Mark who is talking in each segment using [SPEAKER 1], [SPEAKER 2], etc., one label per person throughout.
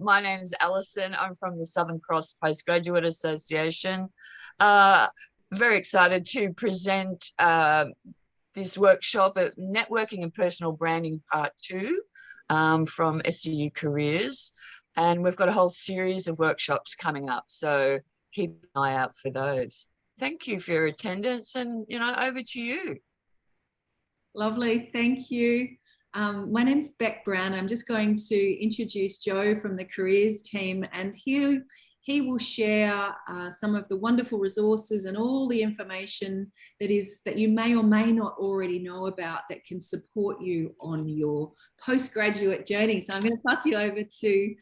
[SPEAKER 1] My name's Alison. I'm from the Southern Cross Postgraduate Association. Uh, Very excited to present this workshop at Networking and Personal Branding Part 2 from SCU Careers. And we've got a whole series of workshops coming up, so keep an eye out for those. Thank you for your attendance, and over to you.
[SPEAKER 2] Lovely, thank you. My name's Beck Brown. I'm just going to introduce Joe from the careers team, and he will share some of the wonderful resources and all the information that you may or may not already know about that can support you on your postgraduate journey. So I'm going to pass you over to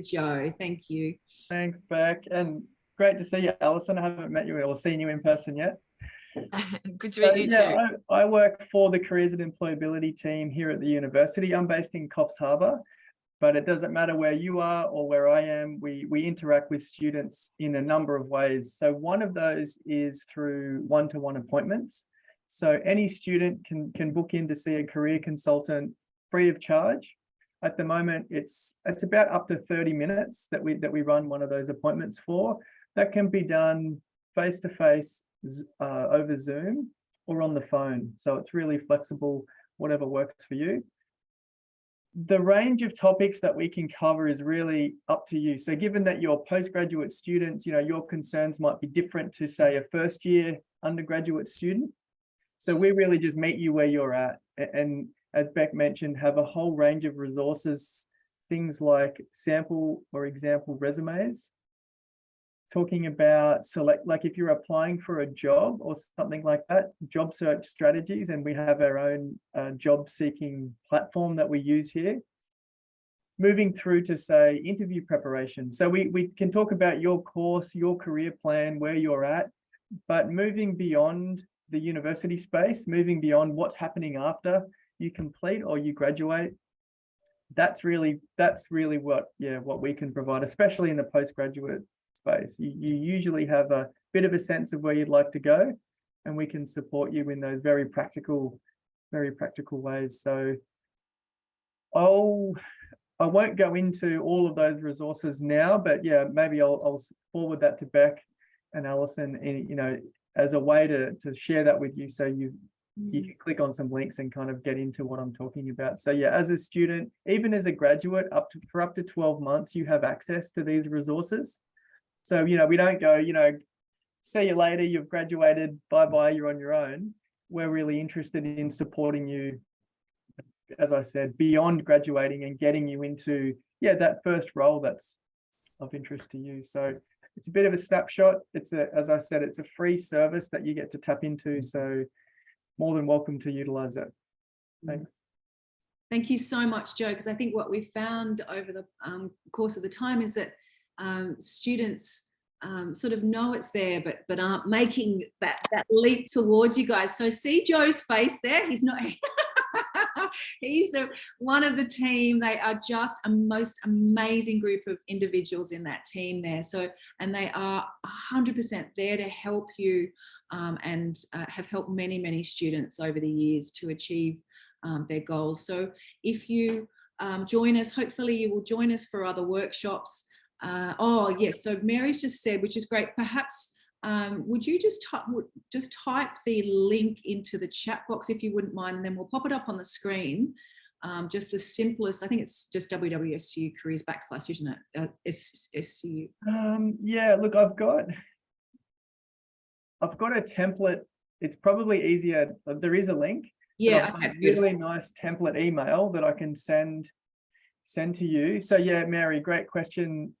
[SPEAKER 2] Joe. Thank you.
[SPEAKER 3] Thanks, Beck, and great to see you, Alison. I haven't met you or seen you in person yet.
[SPEAKER 1] Good to meet you too.
[SPEAKER 3] I work for the Careers and Employability team here at the university. I'm based in Coffs Harbour, but it doesn't matter where you are or where I am. We interact with students in a number of ways. So one of those is through one-to-one appointments. So any student can book in to see a career consultant free of charge. At the moment, it's about up to 30 minutes that we run one of those appointments for. That can be done face-to-face, over Zoom or on the phone. So it's really flexible, whatever works for you. The range of topics that we can cover is really up to you. So given that you're postgraduate students, your concerns might be different to, say, a first year undergraduate student. So we really just meet you where you're at. And as Beck mentioned, have a whole range of resources, things like sample or example resumes, talking about like if you're applying for a job or something like that, job search strategies, and we have our own job seeking platform that we use here. Moving through to, say, interview preparation. So we can talk about your course, your career plan, where you're at, but moving beyond the university space, moving beyond what's happening after you complete or you graduate. That's really what we can provide, especially in the postgraduate space. You usually have a bit of a sense of where you'd like to go, and we can support you in those very practical ways. So I won't go into all of those resources now, but yeah, maybe I'll forward that to Beck and Alison, and as a way to share that with you, so you can click on some links and kind of get into what I'm talking about. So yeah, as a student, even as a graduate, for up to 12 months, you have access to these resources. So, we don't go, see you later, you've graduated, bye-bye, you're on your own. We're really interested in supporting you, as I said, beyond graduating and getting you into, that first role that's of interest to you. So it's a bit of a snapshot. As I said, it's a free service that you get to tap into. So more than welcome to utilize it. Thanks.
[SPEAKER 2] Thank you so much, Joe, because I think what we found over the course of the time is that students sort of know it's there, but aren't making that leap towards you guys. So see Joe's face there. He's not. He's one of the team. They are just a most amazing group of individuals in that team there. So, and they are 100% there to help you, and have helped many students over the years to achieve their goals. So if you join us, hopefully you will join us for other workshops. Yes, so Mary's just said, which is great, perhaps would you just type the link into the chat box if you wouldn't mind, and then we'll pop it up on the screen. Just the simplest, I think it's just WWSU Careers / isn't it? SCU.
[SPEAKER 3] Yeah, look, I've got a template. It's probably easier. There is a link.
[SPEAKER 2] Yeah, okay.
[SPEAKER 3] A really nice template email that I can send to you. So yeah, Mary, great question.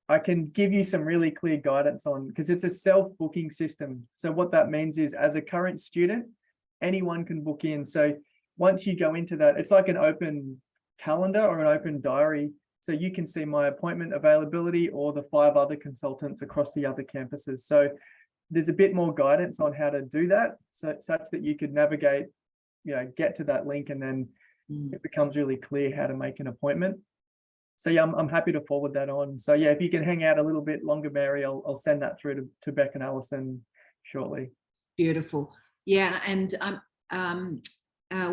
[SPEAKER 3] I can give you some really clear guidance on, because it's a self-booking system. So what that means is, as a current student, anyone can book in. So once you go into that, it's like an open calendar or an open diary. So you can see my appointment availability or the 5 other consultants across the other campuses. So there's a bit more guidance on how to do that, so such that you could navigate, get to that link, and then it becomes really clear how to make an appointment. So yeah, I'm happy to forward that on. So yeah, if you can hang out a little bit longer, Mary, I'll send that through to Beck and Alison shortly.
[SPEAKER 2] Beautiful. Yeah, and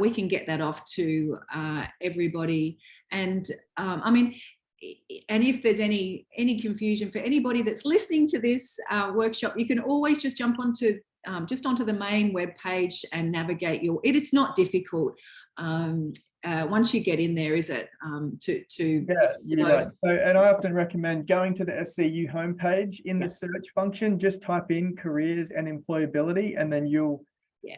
[SPEAKER 2] we can get that off to everybody. And I mean, and if there's any confusion for anybody that's listening to this workshop, you can always just jump onto the main web page and navigate it's not difficult. Once you get in there, is it?
[SPEAKER 3] Right. So, and I often recommend going to the SCU homepage in the search function, just type in careers and employability, and then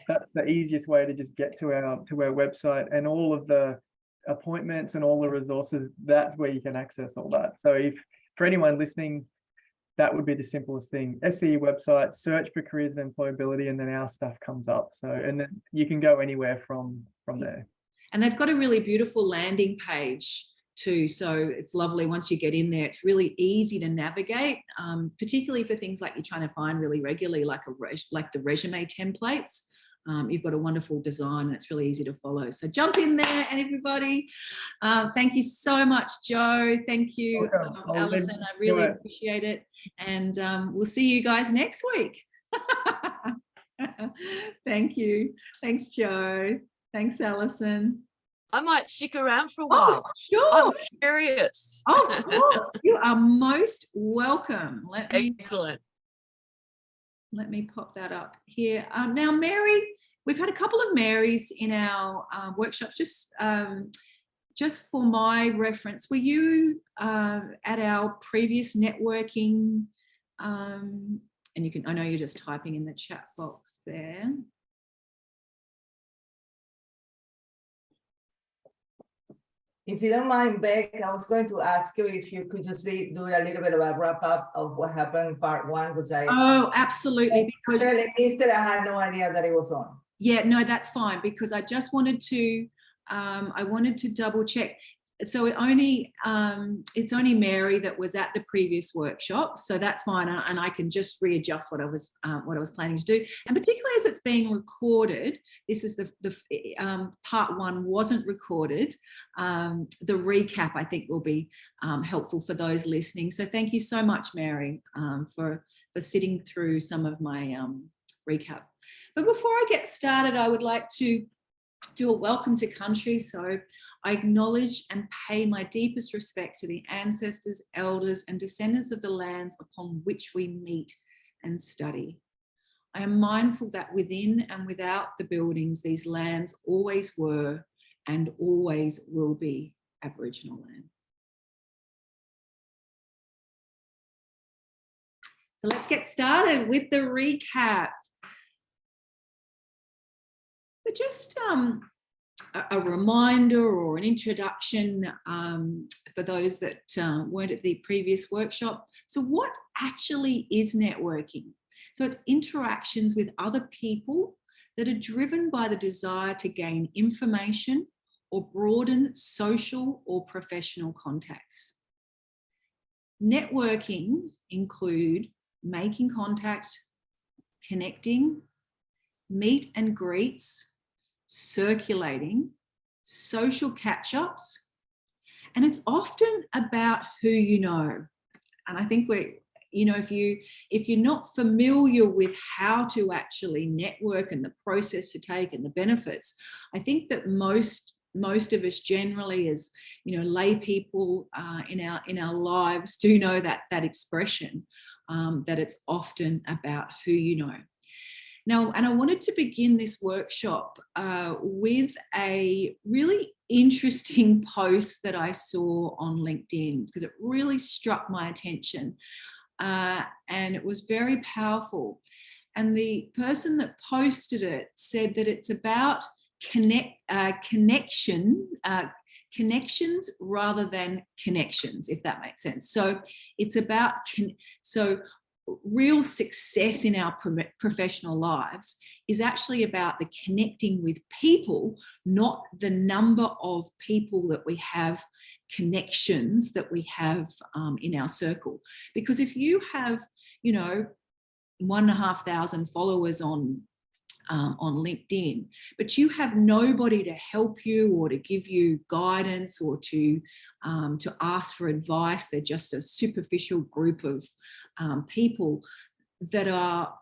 [SPEAKER 3] that's the easiest way to just get to our website, and all of the appointments and all the resources. That's where you can access all that. So for anyone listening, that would be the simplest thing. SCE website, search for careers and employability, and then our stuff comes up. So, and then you can go anywhere from there.
[SPEAKER 2] And they've got a really beautiful landing page too. So it's lovely once you get in there. It's really easy to navigate, particularly for things like you're trying to find really regularly, like the resume templates. You've got a wonderful design and it's really easy to follow. So jump in there, and everybody. Thank you so much, Joe. Thank you, Alison. I really appreciate it. And we'll see you guys next week. Thank you. Thanks, Joe. Thanks, Alison.
[SPEAKER 1] I might stick around for a while.
[SPEAKER 2] Oh, sure.
[SPEAKER 1] I'm curious.
[SPEAKER 2] Of course. You are most welcome.
[SPEAKER 1] Excellent.
[SPEAKER 2] Let me pop that up here. Now, Mary, we've had a couple of Marys in our workshops. Just for my reference, were you at our previous networking? And I know you're just typing in the chat box there.
[SPEAKER 4] If you don't mind, Beck, I was going to ask you if you could just do a little bit of a wrap up of what happened in part one, because
[SPEAKER 2] Absolutely. Because
[SPEAKER 4] I had no idea that it was on.
[SPEAKER 2] Yeah, no, that's fine, because I just wanted to double check. So it's only Mary that was at the previous workshop, so that's fine, and I can just readjust what I was planning to do. And particularly as it's being recorded, this is the part one wasn't recorded. The recap, I think, will be helpful for those listening. So thank you so much, Mary, for sitting through some of my recap. But before I get started, I would like to do a welcome to country. So I acknowledge and pay my deepest respect to the ancestors, elders, and descendants of the lands upon which we meet and study. I am mindful that within and without the buildings, these lands always were and always will be Aboriginal land. So let's get started with the recap. But just a reminder or an introduction for those that weren't at the previous workshop. So what actually is networking? So it's interactions with other people that are driven by the desire to gain information or broaden social or professional contacts. Networking include making contact, connecting, meet and greets, circulating, social catch-ups, and it's often about who you know. And I think if you're not familiar with how to actually network and the process to take and the benefits, I think that most of us generally, as lay people in our lives, do know that expression, that it's often about who you know. Now, and I wanted to begin this workshop with a really interesting post that I saw on LinkedIn, because it really struck my attention and it was very powerful. And the person that posted it said that it's about connections rather than connections, if that makes sense. So it's about real success in our professional lives is actually about the connecting with people, not the number of people that we have, connections that we have in our circle. Because if you have, 1,500 followers on LinkedIn, but you have nobody to help you or to give you guidance or to ask for advice, they're just a superficial group of people that are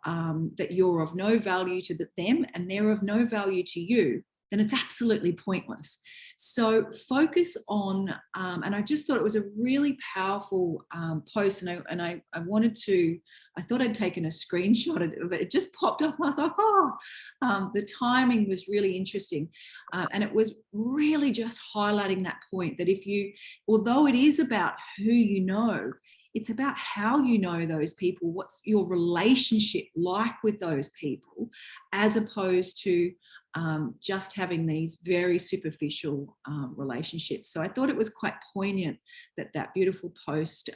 [SPEAKER 2] that you're of no value to them and they're of no value to you, then it's absolutely pointless. So focus on, and I just thought it was a really powerful post, and I wanted to, I thought I'd taken a screenshot of it. It just popped up. I was like, oh, the timing was really interesting. And it was really just highlighting that point that if you, although it is about who you know, it's about how you know those people, what's your relationship like with those people, as opposed to just having these very superficial relationships. So I thought it was quite poignant that that beautiful post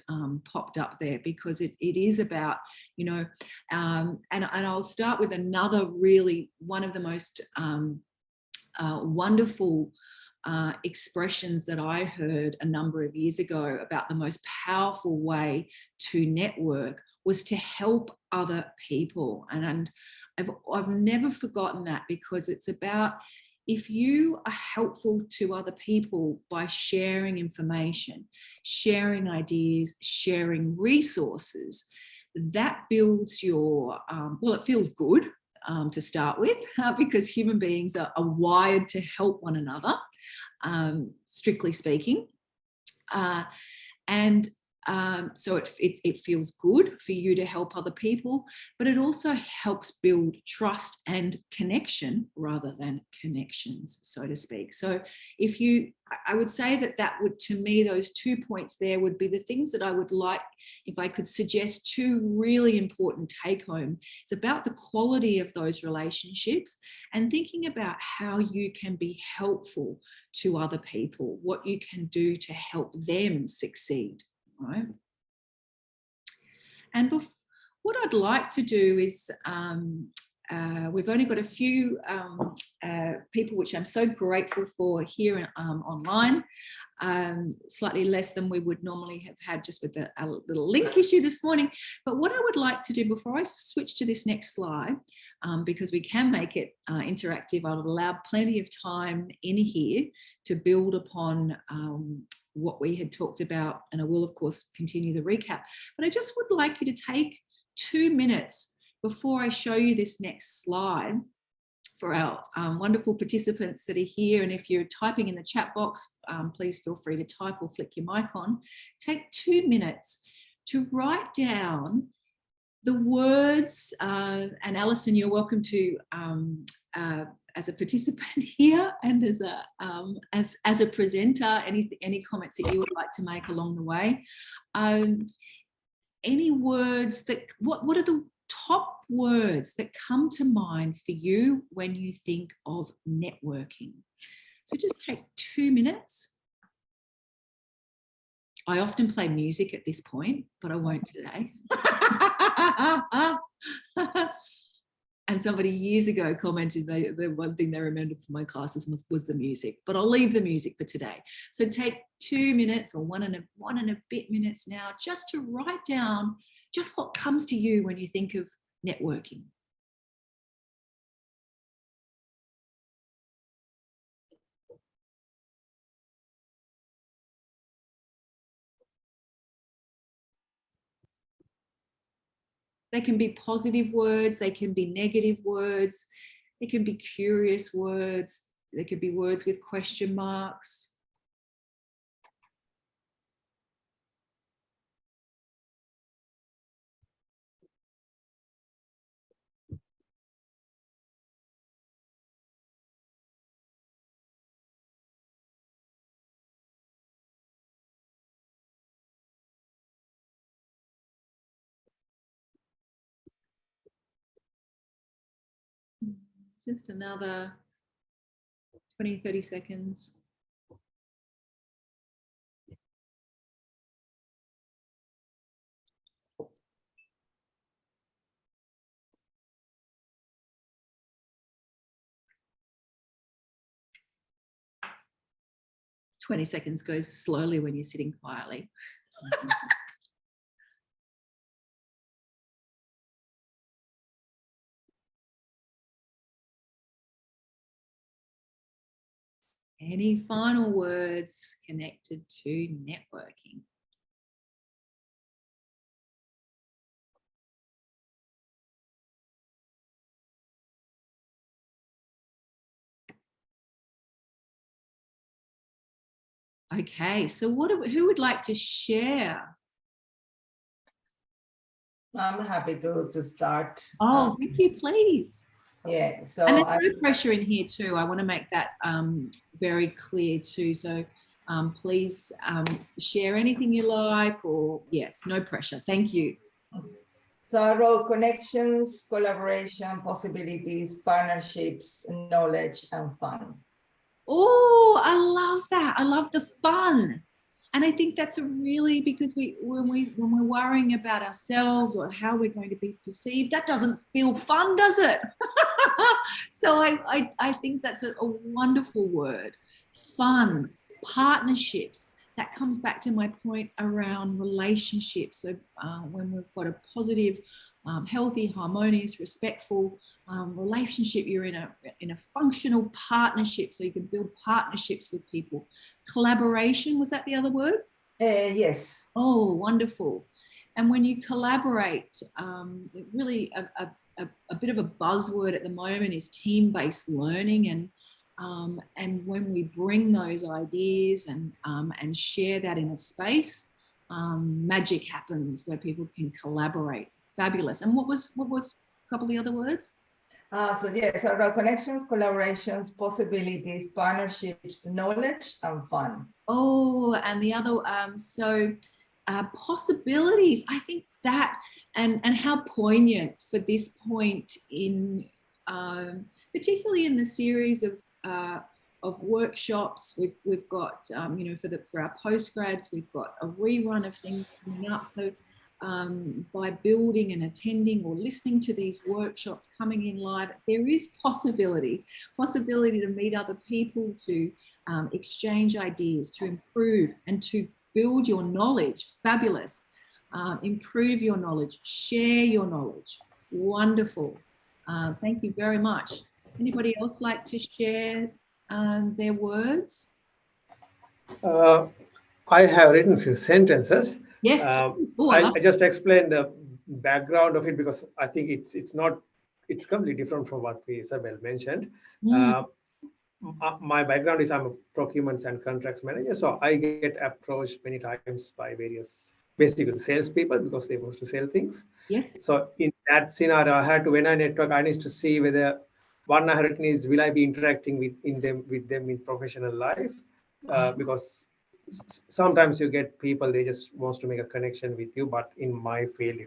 [SPEAKER 2] popped up there, because it is about, you know, and I'll start with another really, one of the most wonderful expressions that I heard a number of years ago about the most powerful way to network was to help other people. And I've never forgotten that, because it's about, if you are helpful to other people by sharing information, sharing ideas, sharing resources, that builds your, well, it feels good to start with, because human beings are wired to help one another, strictly speaking. So it feels good for you to help other people, but it also helps build trust and connection rather than connections, so to speak. So if you, I would say that would, to me, those 2 points there would be the things that I would like, if I could suggest 2 really important take home. It's about the quality of those relationships and thinking about how you can be helpful to other people, what you can do to help them succeed. Right. And what I'd like to do is, we've only got a few people, which I'm so grateful for here online, slightly less than we would normally have had just with a little link issue this morning. But what I would like to do before I switch to this next slide, because we can make it interactive, I'll allow plenty of time in here to build upon what we had talked about, and I will of course continue the recap, but I just would like you to take 2 minutes before I show you this next slide for our wonderful participants that are here. And if you're typing in the chat box, please feel free to type or flick your mic on. Take 2 minutes to write down the words, and Alison, you're welcome to, as a participant here and as a presenter, any comments that you would like to make along the way. Any words that, what are the top words that come to mind for you when you think of networking? So just take 2 minutes. I often play music at this point, but I won't today. And somebody years ago commented the one thing they remembered from my classes was the music, but I'll leave the music for today. So take 2 minutes or one and a bit minutes now, just to write down just what comes to you when you think of networking. They can be positive words, they can be negative words, they can be curious words, they could be words with question marks. Just another 20, 30 seconds. "20 seconds goes slowly when you're sitting quietly. Any final words connected to networking? Okay, so who would like to share?
[SPEAKER 4] I'm happy to start.
[SPEAKER 2] Oh, thank you, please.
[SPEAKER 4] Yeah, so
[SPEAKER 2] and there's no pressure in here too. I want to make that very clear too. So please share anything you like, or it's no pressure. Thank you.
[SPEAKER 4] So I wrote connections, collaboration, possibilities, partnerships, knowledge, and fun.
[SPEAKER 2] Oh, I love that. I love the fun. And I think that's a really, because when we're worrying about ourselves or how we're going to be perceived, that doesn't feel fun, does it? So I think that's a wonderful word. Fun, partnerships. That comes back to my point around relationships. So when we've got a positive, healthy, harmonious, respectful relationship, you're in a functional partnership, so you can build partnerships with people. Collaboration, was that the other word?
[SPEAKER 4] Yes.
[SPEAKER 2] Oh, wonderful. And when you collaborate, really a bit of a buzzword at the moment is team-based learning, and when we bring those ideas and share that in a space, magic happens where people can collaborate. Fabulous. And what was a couple of the other words?
[SPEAKER 4] So yes, our connections, collaborations, possibilities, partnerships, knowledge, and fun.
[SPEAKER 2] Oh, and the other, possibilities. I think that, and how poignant for this point in, particularly in the series of workshops we've got, for our postgrads, we've got a rerun of things coming up. So by building and attending or listening to these workshops coming in live, there is possibility to meet other people, to exchange ideas, to improve and to build your knowledge. Fabulous. Improve your knowledge, share your knowledge. Wonderful. Thank you very much. Anybody else like to share their words?
[SPEAKER 5] I have written a few sentences.
[SPEAKER 2] Yes,
[SPEAKER 5] I just explained the background of it because I think it's completely different from what Isabel mentioned. My background is I'm a procurements and contracts manager, so I get approached many times by various basically salespeople because they want to sell things.
[SPEAKER 2] Yes.
[SPEAKER 5] So in that scenario, I had to, when I network, I need to see whether one I had written is, will I be interacting with them in professional life? Because sometimes you get people, they just wants to make a connection with you, but in my field,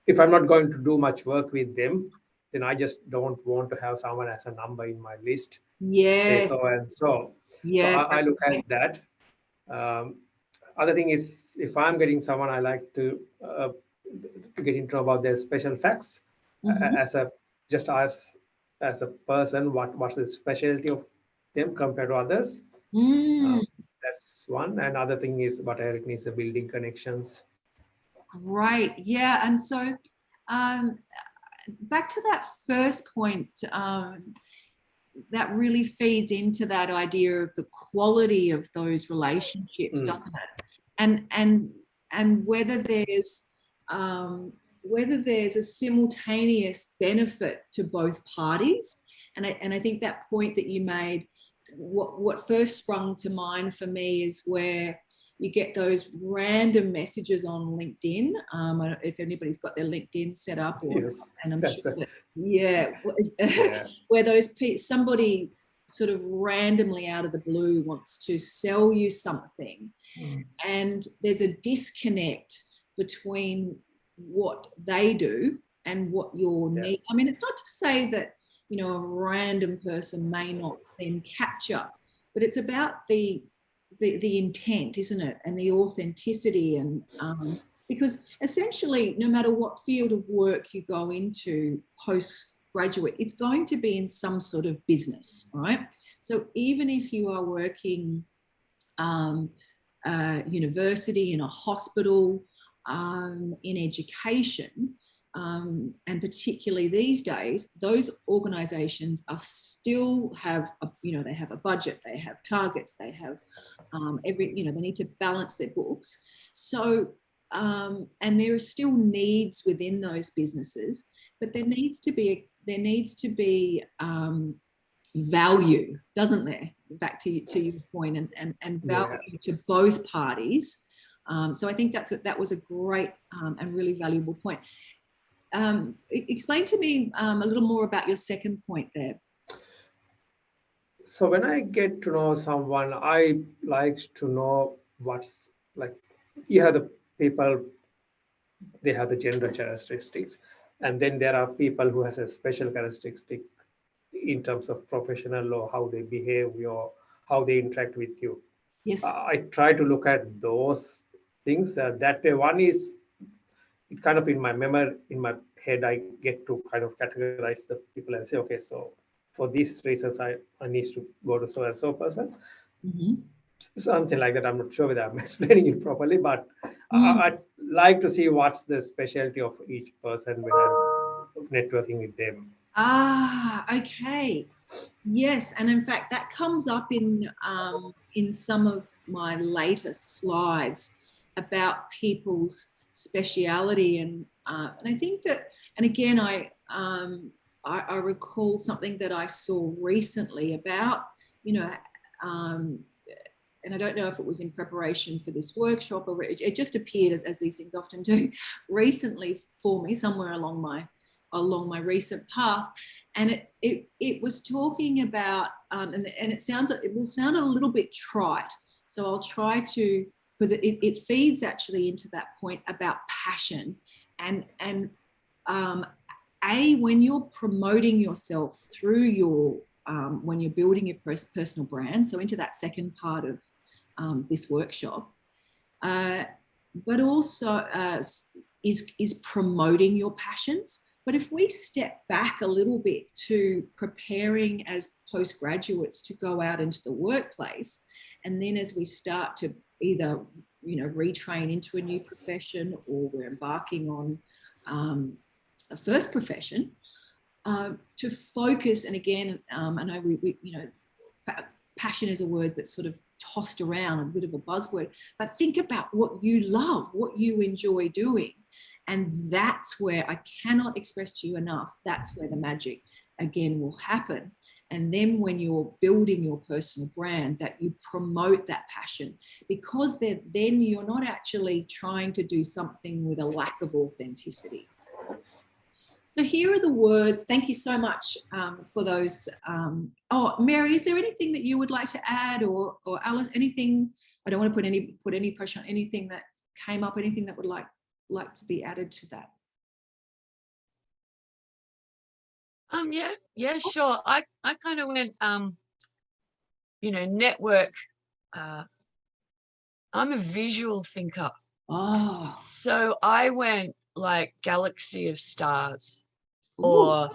[SPEAKER 5] if I'm not going to do much work with them, then I just don't want to have someone as a number in my list.
[SPEAKER 2] Yes.
[SPEAKER 5] Say so and so.
[SPEAKER 2] Yeah.
[SPEAKER 5] So I look at that. Other thing is, if I'm getting someone, I like to get into about their special facts as a person. What's the specialty of them compared to others? That's one. And other thing is what I written is the building connections.
[SPEAKER 2] Right. Yeah. And so back to that first point, that really feeds into that idea of the quality of those relationships, doesn't it? And whether there's a simultaneous benefit to both parties. And I think that point that you made, what first sprung to mind for me is where you get those random messages on LinkedIn. If anybody's got their LinkedIn set up, and I'm sure that, where somebody sort of randomly out of the blue wants to sell you something, and there's a disconnect between what they do and what your need. I mean, it's not to say that a random person may not then capture, but it's about the intent, isn't it, and the authenticity, and because essentially no matter what field of work you go into postgraduate, it's going to be in some sort of business, right? So even if you are working university, in a hospital, in education, and particularly these days, those organizations are still have they have a budget, they have targets, they have they need to balance their books. So and there are still needs within those businesses, but there needs to be value, doesn't there? Back to your point, and value to both parties. So I think that was a great and really valuable point. Explain to me a little more about your second point there.
[SPEAKER 5] So when I get to know someone, I like to know what's like, you have the people, they have the gender characteristics. And then there are people who has a special characteristic in terms of professional or how they behave or how they interact with you.
[SPEAKER 2] Yes.
[SPEAKER 5] I try to look at those things. That way, one is, it kind of in my memory, in my head, I get to kind of categorize the people and say, okay, so for these reasons, I need to go to so and so person.
[SPEAKER 2] Mm-hmm.
[SPEAKER 5] Something like that. I'm not sure whether I'm explaining it properly, but I'd like to see what's the specialty of each person when I'm networking with them.
[SPEAKER 2] Ah, okay. Yes, and in fact, that comes up in some of my latest slides about people's speciality, and I think that, and again, I recall something that I saw recently about, and I don't know if it was in preparation for this workshop or it just appeared as these things often do recently for me somewhere along my recent path, and it was talking about and it will sound a little bit trite, so I'll try to, because it feeds actually into that point about passion and when you're promoting yourself through your when you're building your personal brand, so into that second part of this workshop, but also is promoting your passions. But if we step back a little bit to preparing as postgraduates to go out into the workplace, and then as we start to either retrain into a new profession, or we're embarking on a first profession, to focus, and again, I know we passion is a word that's sort of tossed around, a bit of a buzzword, but think about what you love, what you enjoy doing. And that's where, I cannot express to you enough, that's where the magic again will happen. And then when you're building your personal brand, that you promote that passion, because then you're not actually trying to do something with a lack of authenticity. So here are the words. Thank you so much for those. Oh, Mary, is there anything that you would like to add, or Alice, anything? I don't want to put any pressure on anything that came up, anything that would like to be added to that.
[SPEAKER 1] Yeah, sure. I kind of went network. I'm a visual thinker.
[SPEAKER 2] Oh.
[SPEAKER 1] So I went like galaxy of stars.
[SPEAKER 2] Ooh.
[SPEAKER 1] Or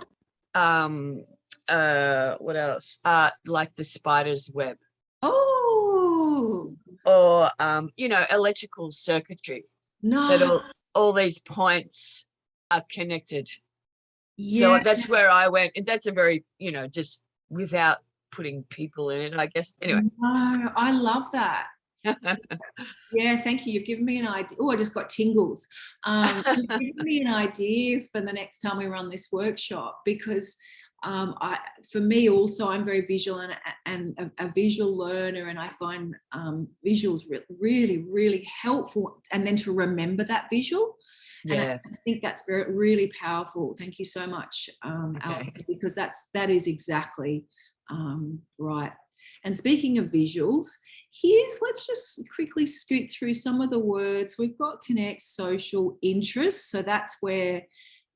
[SPEAKER 1] what else? Like the spider's web.
[SPEAKER 2] Oh.
[SPEAKER 1] Or electrical circuitry.
[SPEAKER 2] No.
[SPEAKER 1] That all these points are connected.
[SPEAKER 2] Yeah.
[SPEAKER 1] So that's where I went, and that's a very, just without putting people in it, I guess. Anyway.
[SPEAKER 2] No, I love that. Yeah, thank you. You've given me an idea. Oh, I just got tingles. You've given me an idea for the next time we run this workshop, because for me also, I'm very visual and a visual learner, and I find visuals really, really helpful, and then to remember that visual.
[SPEAKER 1] Yeah.
[SPEAKER 2] And I think that's really powerful. Thank you so much, Alice, because that is exactly right. And speaking of visuals, let's just quickly scoot through some of the words. We've got connect, social, interest. So that's where,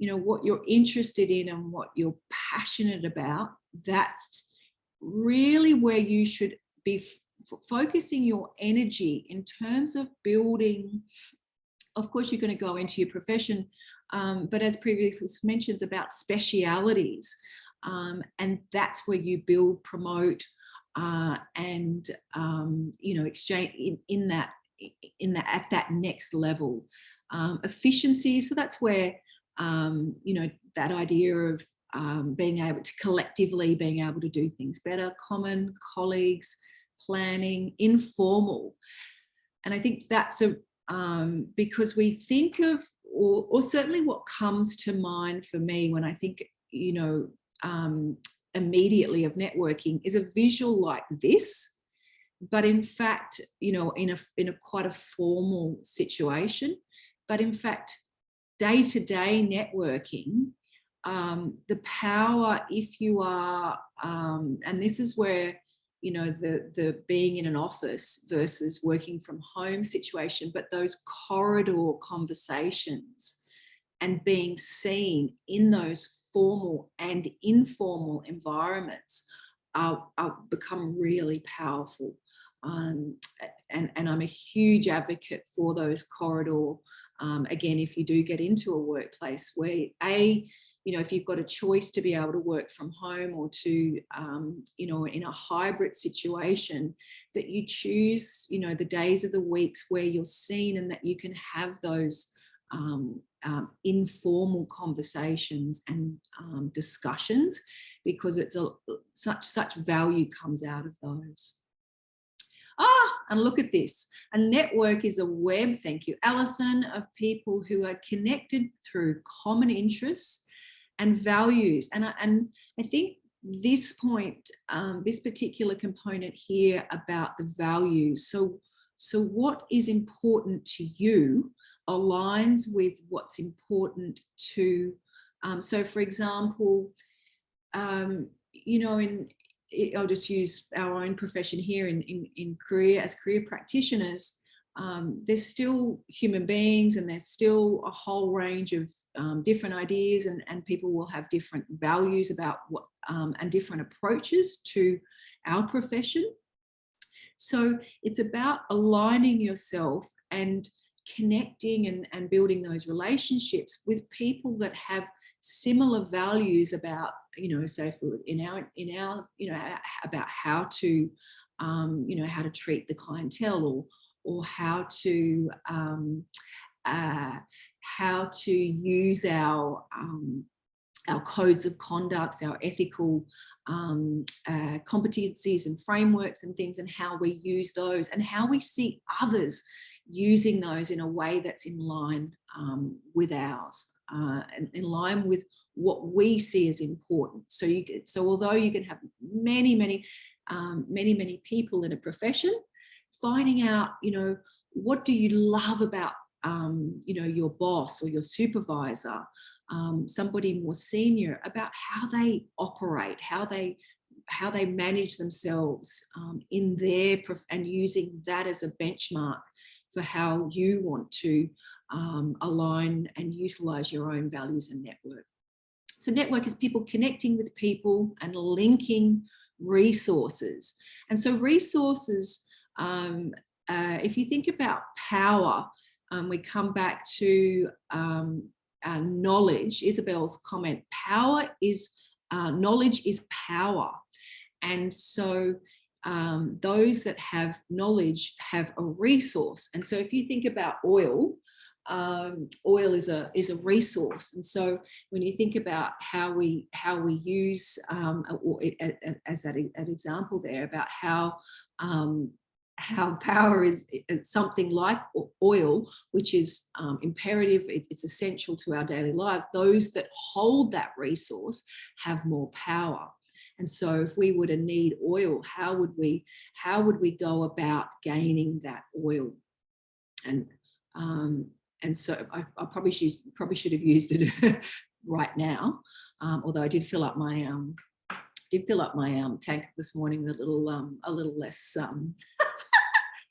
[SPEAKER 2] what you're interested in and what you're passionate about. That's really where you should be focusing your energy in terms of building. Of course, you're going to go into your profession, but as previously mentioned, about specialities. And that's where you build, promote, and exchange in that at that next level. Efficiency. So that's where that idea of being able to collectively being able to do things better. Common, colleagues, planning, informal, and I think that's because we think of, or certainly what comes to mind for me when I think immediately of networking is a visual like this, but in fact, you know, in a quite a formal situation. But in fact, day-to-day networking, the power, if you are, and this is where, you know, the being in an office versus working from home situation, but those corridor conversations and being seen in those formal and informal environments are become really powerful. And I'm a huge advocate for those corridor. Again, if you do get into a workplace where you know, if you've got a choice to be able to work from home or to, you know, in a hybrid situation, that you choose, you know, the days of the weeks where you're seen and that you can have those informal conversations and discussions, because it's such value comes out of those. And look at this. A network is a web, thank you, Alison, of people who are connected through common interests and values. And I think this point, this particular component here about the values. So what is important to you aligns with what's important to, so for example, you know, I'll just use our own profession here in career, as career practitioners, there's still human beings and there's still a whole range of different ideas, and people will have different values about what and different approaches to our profession. So it's about aligning yourself and connecting and building those relationships with people that have similar values about, you know, say in our, you know, about how to, you know, how to treat the clientele, or how to use our codes of conduct, our ethical competencies and frameworks and things, and how we use those, and how we see others using those in a way that's in line with ours, and in line with what we see as important. So although you can have many people in a profession, finding out, you know, what do you love about, you know, your boss or your supervisor, somebody more senior, about how they operate, how they manage themselves in their and using that as a benchmark for how you want to align and utilize your own values and network. So network is people connecting with people and linking resources. And so resources, if you think about power, we come back to knowledge, Isabel's comment, power is, knowledge is power. And so those that have knowledge have a resource. And so if you think about oil, oil is a resource. And so when you think about how we use, as that example there, about how power is something like oil, which is imperative, it's essential to our daily lives, those that hold that resource have more power. And so if we were to need oil, how would we go about gaining that oil? And so I probably should have used it right now, although I did fill up my tank this morning a little less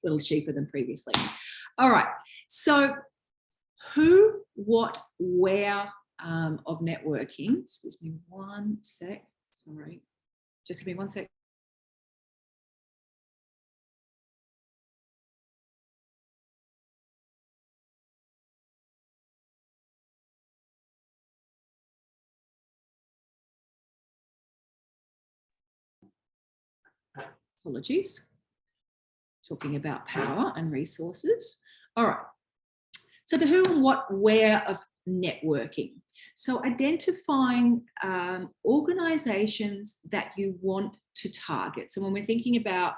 [SPEAKER 2] little cheaper than previously. All right, so who, what, where of networking. Excuse me one sec. Sorry, just give me one sec. Apologies. Talking about power and resources. All right. So the who and what, where of networking. So identifying organizations that you want to target. So when we're thinking about,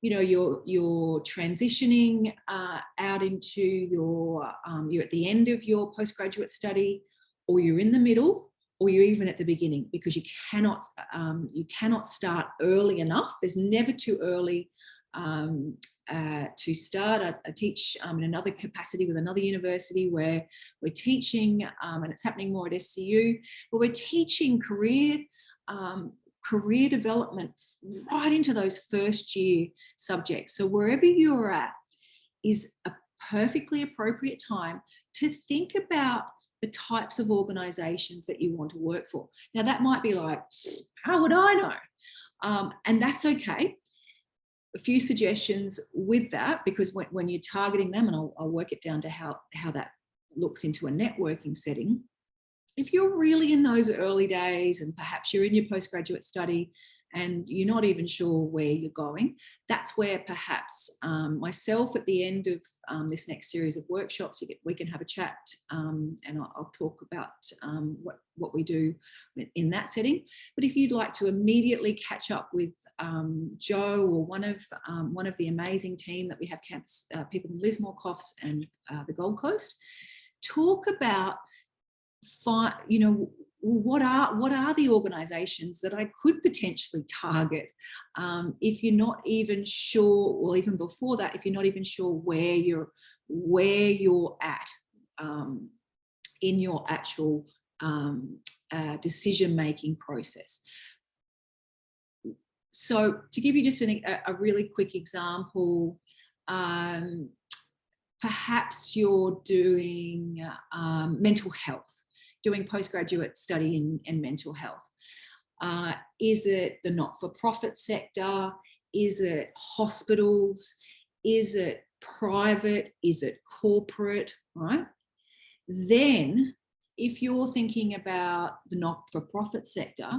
[SPEAKER 2] you know, you're transitioning out into your, you're at the end of your postgraduate study, or you're in the middle, or you're even at the beginning, because you cannot start early enough. There's never too early to start. I teach in another capacity with another university where we're teaching, and it's happening more at SCU, where we're teaching career development right into those first year subjects. So wherever you're at is a perfectly appropriate time to think about the types of organizations that you want to work for. Now that might be like, how would I know? And that's okay. A few suggestions with that, because when you're targeting them, and I'll work it down to how that looks into a networking setting. If you're really in those early days and perhaps you're in your postgraduate study and you're not even sure where you're going, that's where perhaps myself at the end of this next series of workshops, we can have a chat, and I'll talk about what we do in that setting. But if you'd like to immediately catch up with Joe or one of the amazing team that we have, campus people in Lismore, Coffs and the Gold Coast, talk about what are the organizations that I could potentially target if you're not even sure, or even before that, if you're not even sure where you're at in your actual decision-making process. So to give you just a really quick example, perhaps you're doing mental health, doing postgraduate study in mental health. Is it the not-for-profit sector? Is it hospitals? Is it private? Is it corporate, right? Then, if you're thinking about the not-for-profit sector,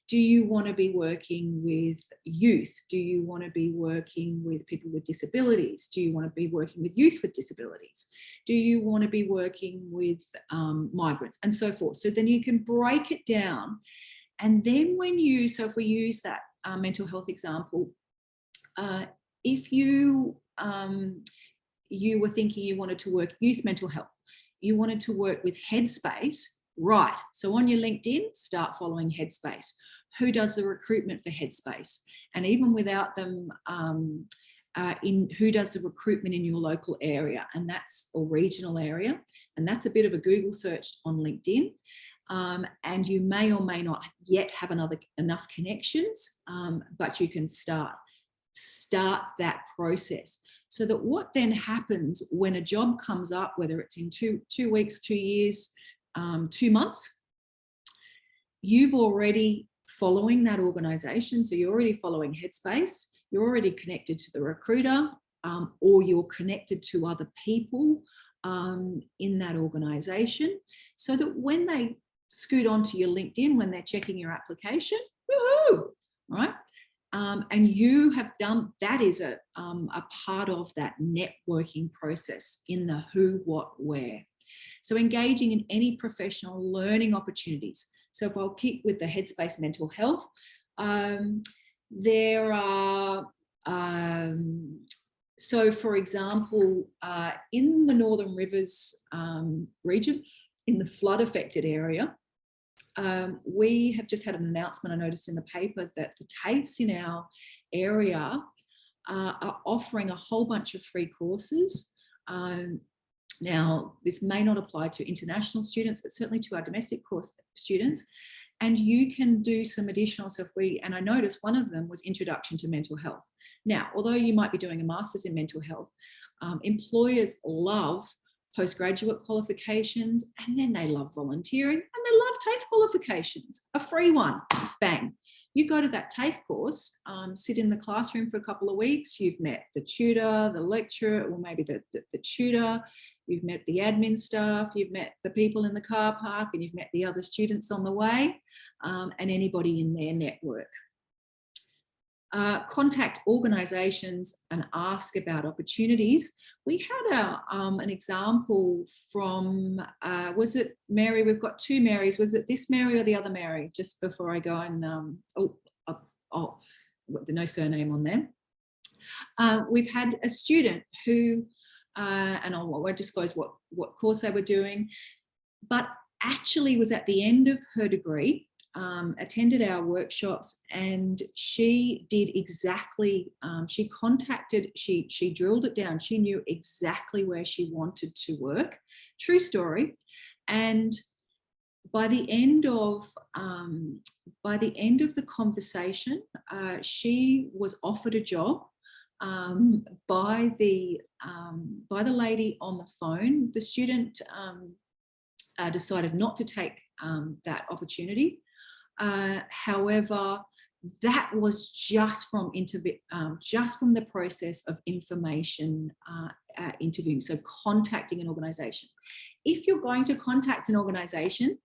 [SPEAKER 2] do you want to be working with youth? Do you want to be working with people with disabilities? Do you want to be working with youth with disabilities? Do you want to be working with migrants and so forth? So then you can break it down. And then so if we use that mental health example, if you were thinking you wanted to work youth mental health, you wanted to work with Headspace, right? So on your LinkedIn, start following Headspace. Who does the recruitment for Headspace? And even without them, who does the recruitment in your local area, and that's or regional area, and that's a bit of a Google search on LinkedIn. And you may or may not yet have enough connections, but you can start that process, so that what then happens when a job comes up, whether it's in two weeks, 2 years, 2 months, you've already following that organization. So you're already following Headspace, you're already connected to the recruiter, or you're connected to other people in that organization, so that when they scoot onto your LinkedIn, when they're checking your application, woohoo, right? And you have done, that is a part of that networking process in the who, what, where. So engaging in any professional learning opportunities. So if I'll keep with the Headspace mental health, there are, so for example, in the Northern Rivers region, in the flood affected area, we have just had an announcement, I noticed in the paper, that the TAFEs in our area are offering a whole bunch of free courses. Now, this may not apply to international students, but certainly to our domestic course students. And you can do some additional, so if and I noticed one of them was Introduction to Mental Health. Now, although you might be doing a master's in mental health, employers love postgraduate qualifications, and then they love volunteering, and they love TAFE qualifications, a free one, bang. You go to that TAFE course, sit in the classroom for a couple of weeks, you've met the tutor, the lecturer, or maybe the tutor, you've met the admin staff, you've met the people in the car park, and you've met the other students on the way, and anybody in their network. Contact organisations and ask about opportunities. We had an example from, was it Mary? We've got two Marys. Was it this Mary or the other Mary? Just before I go and, no surname on there. We've had a student who, and I won't disclose what course they were doing, but actually was at the end of her degree, attended our workshops, and she did exactly, she drilled it down. She knew exactly where she wanted to work. True story. And by the end of the conversation, she was offered a job by the lady on the phone. The student decided not to take that opportunity. However, that was just from the process of information interviewing, so contacting an organisation. If you're going to contact an organisation,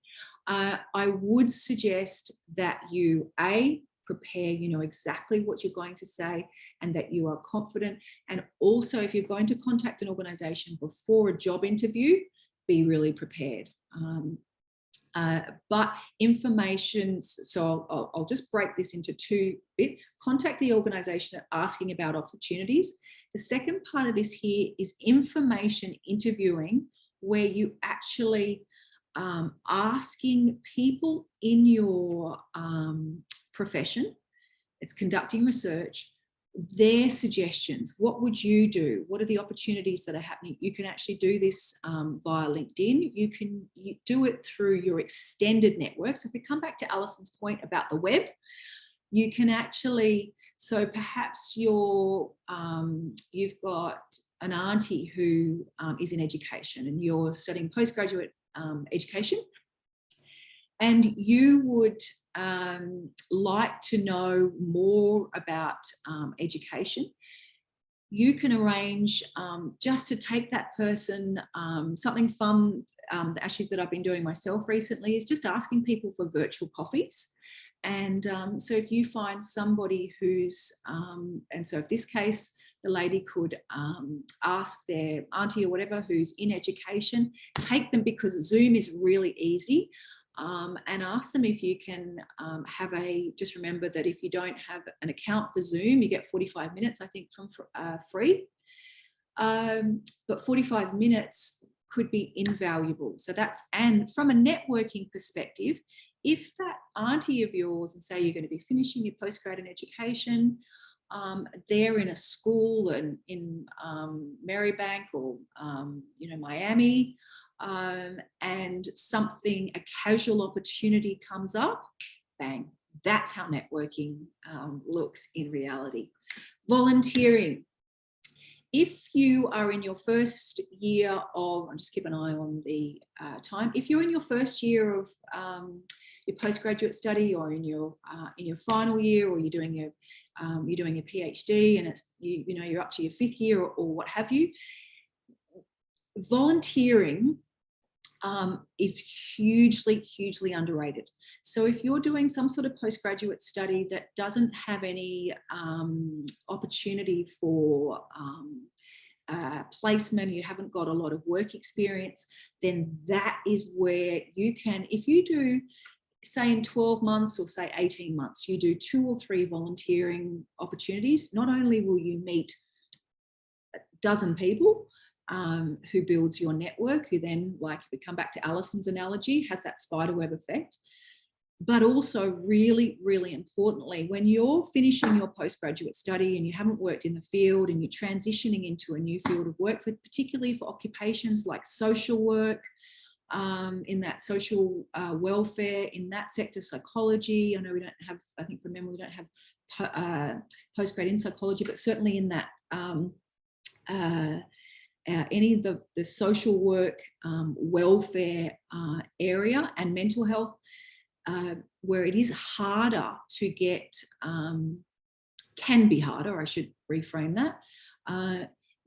[SPEAKER 2] I would suggest that you prepare, you know exactly what you're going to say and that you are confident. And also, if you're going to contact an organisation before a job interview, be really prepared. But information, so I'll just break this into two bits. Contact the organisation asking about opportunities. The second part of this here is information interviewing, where you actually asking people in your profession, it's conducting research, their suggestions. What would you do? What are the opportunities that are happening? You can actually do this via LinkedIn. You do it through your extended network. So if we come back to Alison's point about the web, you can actually, so perhaps you've got an auntie who is in education and you're studying postgraduate education, and you would like to know more about education. You can arrange just to take that person, something fun actually that I've been doing myself recently is just asking people for virtual coffees. And so if you find somebody who's, and so in this case, the lady could ask their auntie or whatever who's in education, take them, because Zoom is really easy, and ask them if you can have just remember that if you don't have an account for Zoom, you get 45 minutes, I think, from free. But 45 minutes could be invaluable. So and from a networking perspective, if that auntie of yours, and say you're going to be finishing your postgrad in education, they're in a school in Marybank or Miami, and a casual opportunity comes up, bang, that's how networking looks in reality. Volunteering. If you are in your first year of, I'll just keep an eye on the time. If you're in your first year of your postgraduate study, or in your final year, or you're doing a PhD, and it's you're up to your 5th year or what have you, volunteering is hugely underrated. So if you're doing some sort of postgraduate study that doesn't have any opportunity for placement, you haven't got a lot of work experience, then that is where you can, if you do, say in 12 months or say 18 months, you do 2 or 3 volunteering opportunities, not only will you meet a dozen people, who builds your network, who then, like if we come back to Alison's analogy, has that spiderweb effect. But also really importantly, when you're finishing your postgraduate study and you haven't worked in the field and you're transitioning into a new field of work, particularly for occupations like social work, in that social welfare, in that sector, psychology. I know we don't have, I think from memory, we don't have postgrad in psychology, but certainly in that any of the social work, welfare area, and mental health, where it is harder to get, can be harder, I should reframe that,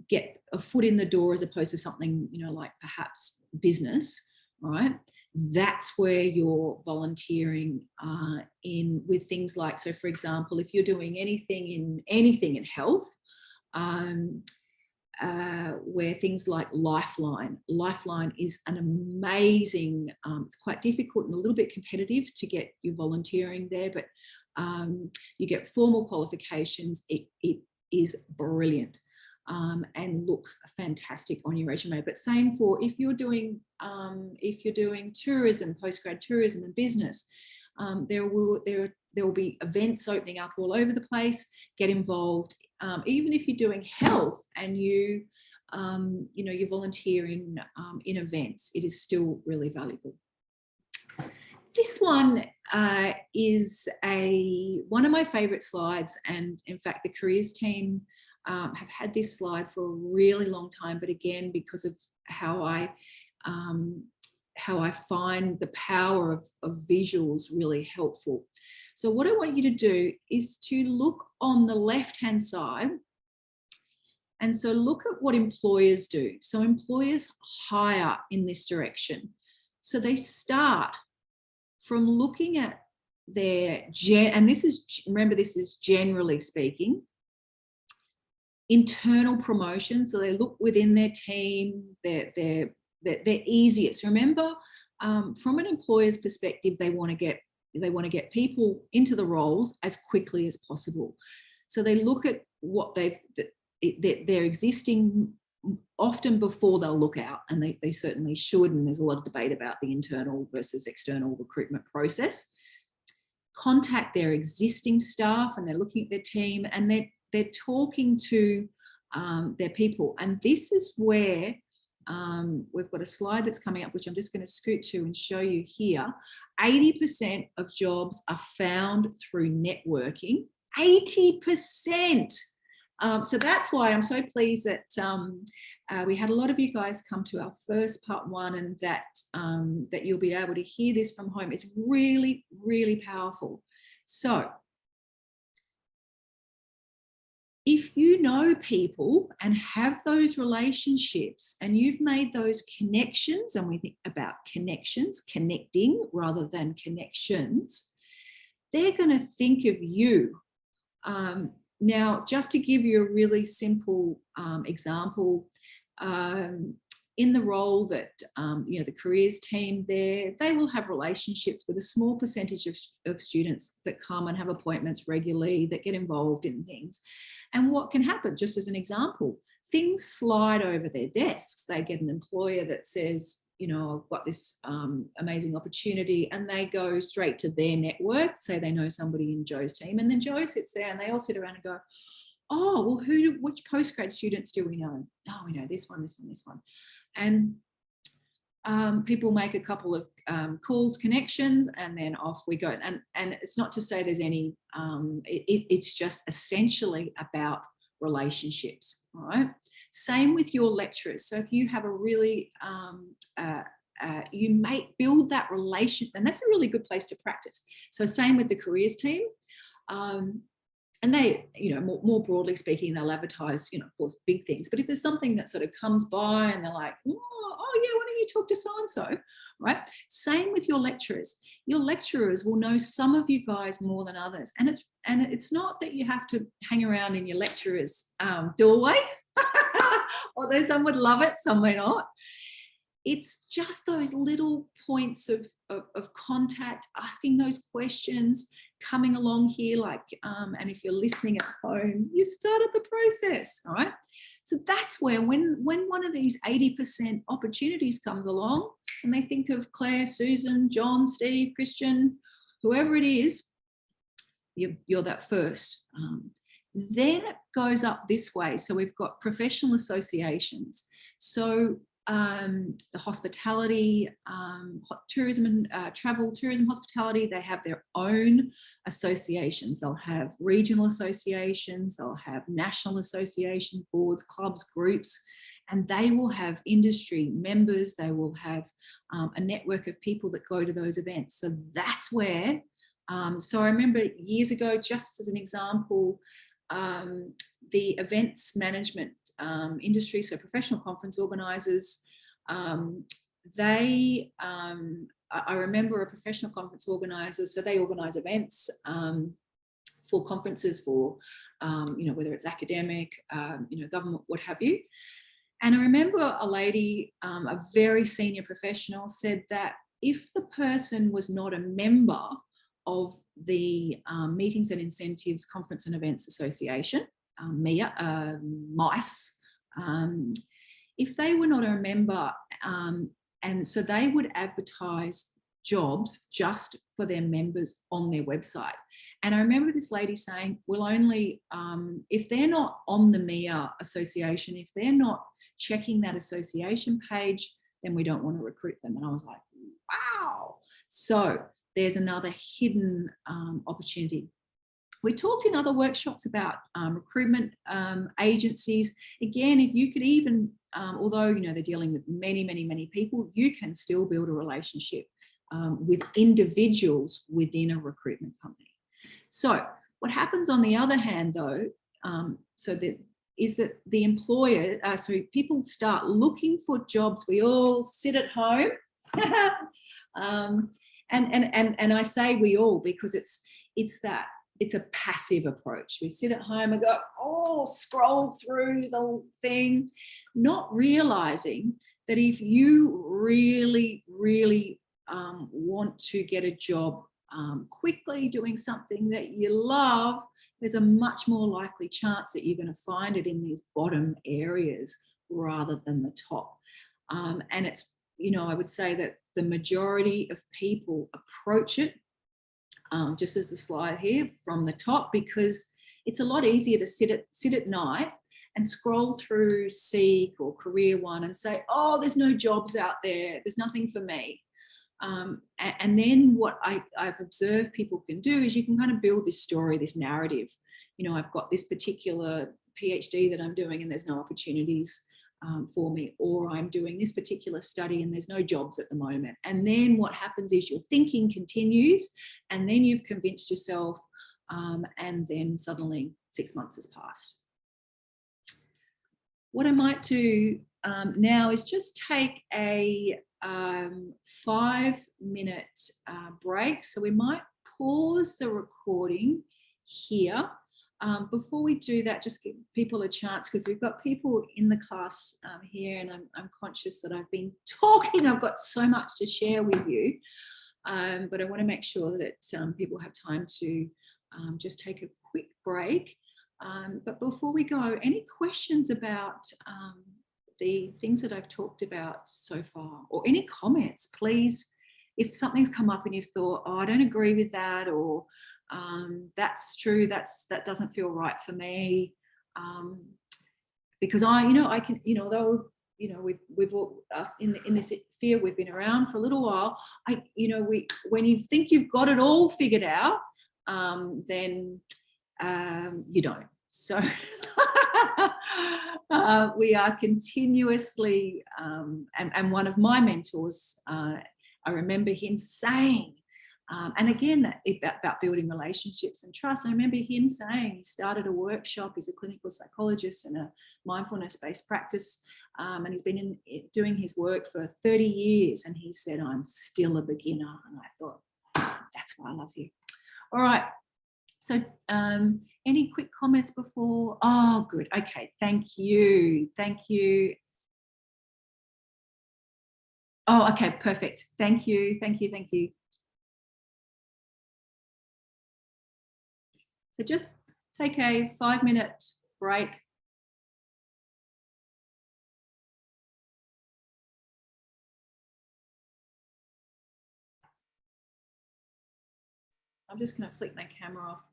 [SPEAKER 2] get a foot in the door as opposed to something, like perhaps business, right? That's where you're volunteering with things like, so for example, if you're doing anything in health, where things like Lifeline is an amazing, it's quite difficult and a little bit competitive to get your volunteering there, but you get formal qualifications. It is brilliant. and looks fantastic on your resume. But same for if you're doing tourism, postgrad tourism and business, there will be events opening up all over the place. Get involved. Even if you're doing health and you're volunteering in events, it is still really valuable. This one is one of my favourite slides, and in fact the careers team have had this slide for a really long time, but again, because of how I find the power of visuals really helpful. So what I want you to do is to look on the left-hand side, and so look at what employers do. So employers hire in this direction. So they start from looking at their, and this is, remember, this is generally speaking, internal promotion. So they look within their team, they're easiest. Remember, from an employer's perspective, they want to get people into the roles as quickly as possible. So they look at what they're existing often before they'll look out, and they certainly should, and there's a lot of debate about the internal versus external recruitment process. Contact their existing staff, and they're looking at their team, and they're talking to their people. And this is where we've got a slide that's coming up, which I'm just going to scoot to and show you here. 80% of jobs are found through networking. 80%. So that's why I'm so pleased that we had a lot of you guys come to our first part one, and that you'll be able to hear this from home. It's really, really powerful. So if you know people and have those relationships and you've made those connections, and we think about connections, connecting rather than connections, they're going to think of you. Now, just to give you a really simple example, in the role that, the careers team there, they will have relationships with a small percentage of students that come and have appointments regularly, that get involved in things. And what can happen, just as an example, things slide over their desks. They get an employer that says, I've got this amazing opportunity, and they go straight to their network, say they know somebody in Joe's team, and then Joe sits there and they all sit around and go, oh, well, which postgrad students do we know? Oh, we know this one, this one, this one. And people make a couple of calls, connections, and then off we go. And it's not to say there's any, it's just essentially about relationships, all right? Same with your lecturers. So if you have a really, you might build that relationship, and that's a really good place to practice. So same with the careers team. And they, more broadly speaking, they'll advertise, of course, big things. But if there's something that sort of comes by and they're like, oh yeah, why don't you talk to so-and-so, right? Same with your lecturers. Your lecturers will know some of you guys more than others. And it's not that you have to hang around in your lecturer's doorway, although some would love it, some may not. It's just those little points of contact, asking those questions, coming along here, and if you're listening at home, you started the process, all right? So that's where when one of these 80% opportunities comes along, and they think of Claire, Susan, John, Steve, Christian, whoever it is, you're that first. Then it goes up this way. So we've got professional associations. So the hospitality, tourism and travel, tourism, hospitality, they have their own associations. They'll have regional associations, they'll have national association boards, clubs, groups, and they will have industry members. They will have a network of people that go to those events. So that's where, so I remember years ago, just as an example, the events management industry, so professional conference organisers, I remember a professional conference organiser, so they organise events for conferences for, whether it's academic, government, what have you. And I remember a lady, a very senior professional, said that if the person was not a member of the Meetings and Incentives Conference and Events Association, mice, if they were not a member, and so they would advertise jobs just for their members on their website. And I remember this lady saying, we'll only, if they're not on the MIA association, if they're not checking that association page, then we don't want to recruit them. And I was like, wow. So there's another hidden opportunity. We talked in other workshops about recruitment agencies. Again, if you could even, although, you know, they're dealing with many, many, many people, you can still build a relationship with individuals within a recruitment company. So what happens on the other hand, though, is that the employer, so people start looking for jobs. We all sit at home. And I say we all because it's a passive approach. We sit at home and go, oh, scroll through the thing, not realizing that if you really, really want to get a job quickly doing something that you love, there's a much more likely chance that you're going to find it in these bottom areas rather than the top. And it's, you know, I would say that the majority of people approach it, just as the slide here, from the top, because it's a lot easier to sit at night and scroll through Seek or Career One and say, oh, there's no jobs out there, there's nothing for me. And then what I've observed people can do is you can kind of build this story, this narrative. You know, I've got this particular PhD that I'm doing and there's no opportunities for me, or I'm doing this particular study and there's no jobs at the moment. And then what happens is your thinking continues, and then you've convinced yourself, and then suddenly 6 months has passed. What I might do now is just take a 5-minute break. So we might pause the recording here. Before we do that, just give people a chance, because we've got people in the class here, and I'm conscious that I've been talking. I've got so much to share with you, but I want to make sure that people have time to just take a quick break. But before we go, any questions about the things that I've talked about so far, or any comments, please? If something's come up and you've thought, oh, I don't agree with that, or that's true, that doesn't feel right for me, because I can, though, we've all, us in this field, we've been around for a little while. When you think you've got it all figured out, then you don't. So we are continuously, and one of my mentors, I remember him saying, and again, about building relationships and trust. I remember him saying he started a workshop. He's a clinical psychologist and a mindfulness-based practice, and he's been doing his work for 30 years. And he said, I'm still a beginner. And I thought, that's why I love you. All right. So any quick comments before? Oh, good. Okay. Thank you. Thank you. Oh, okay. Perfect. Thank you. Thank you. Thank you. So just take a 5-minute break. I'm just going to flick my camera off.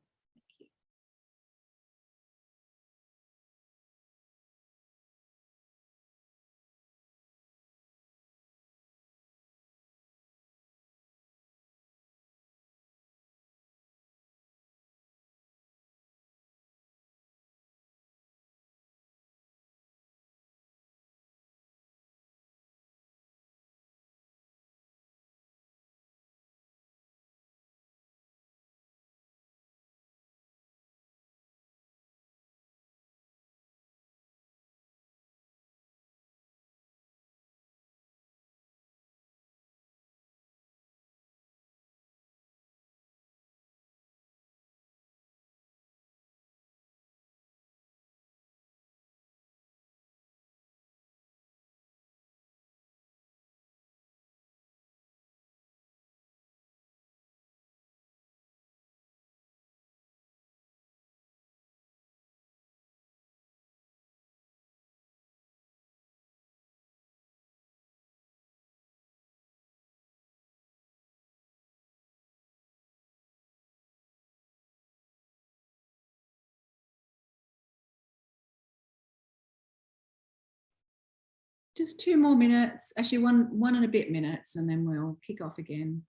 [SPEAKER 2] just 2 more minutes, actually one and a bit minutes, and then we'll kick off again.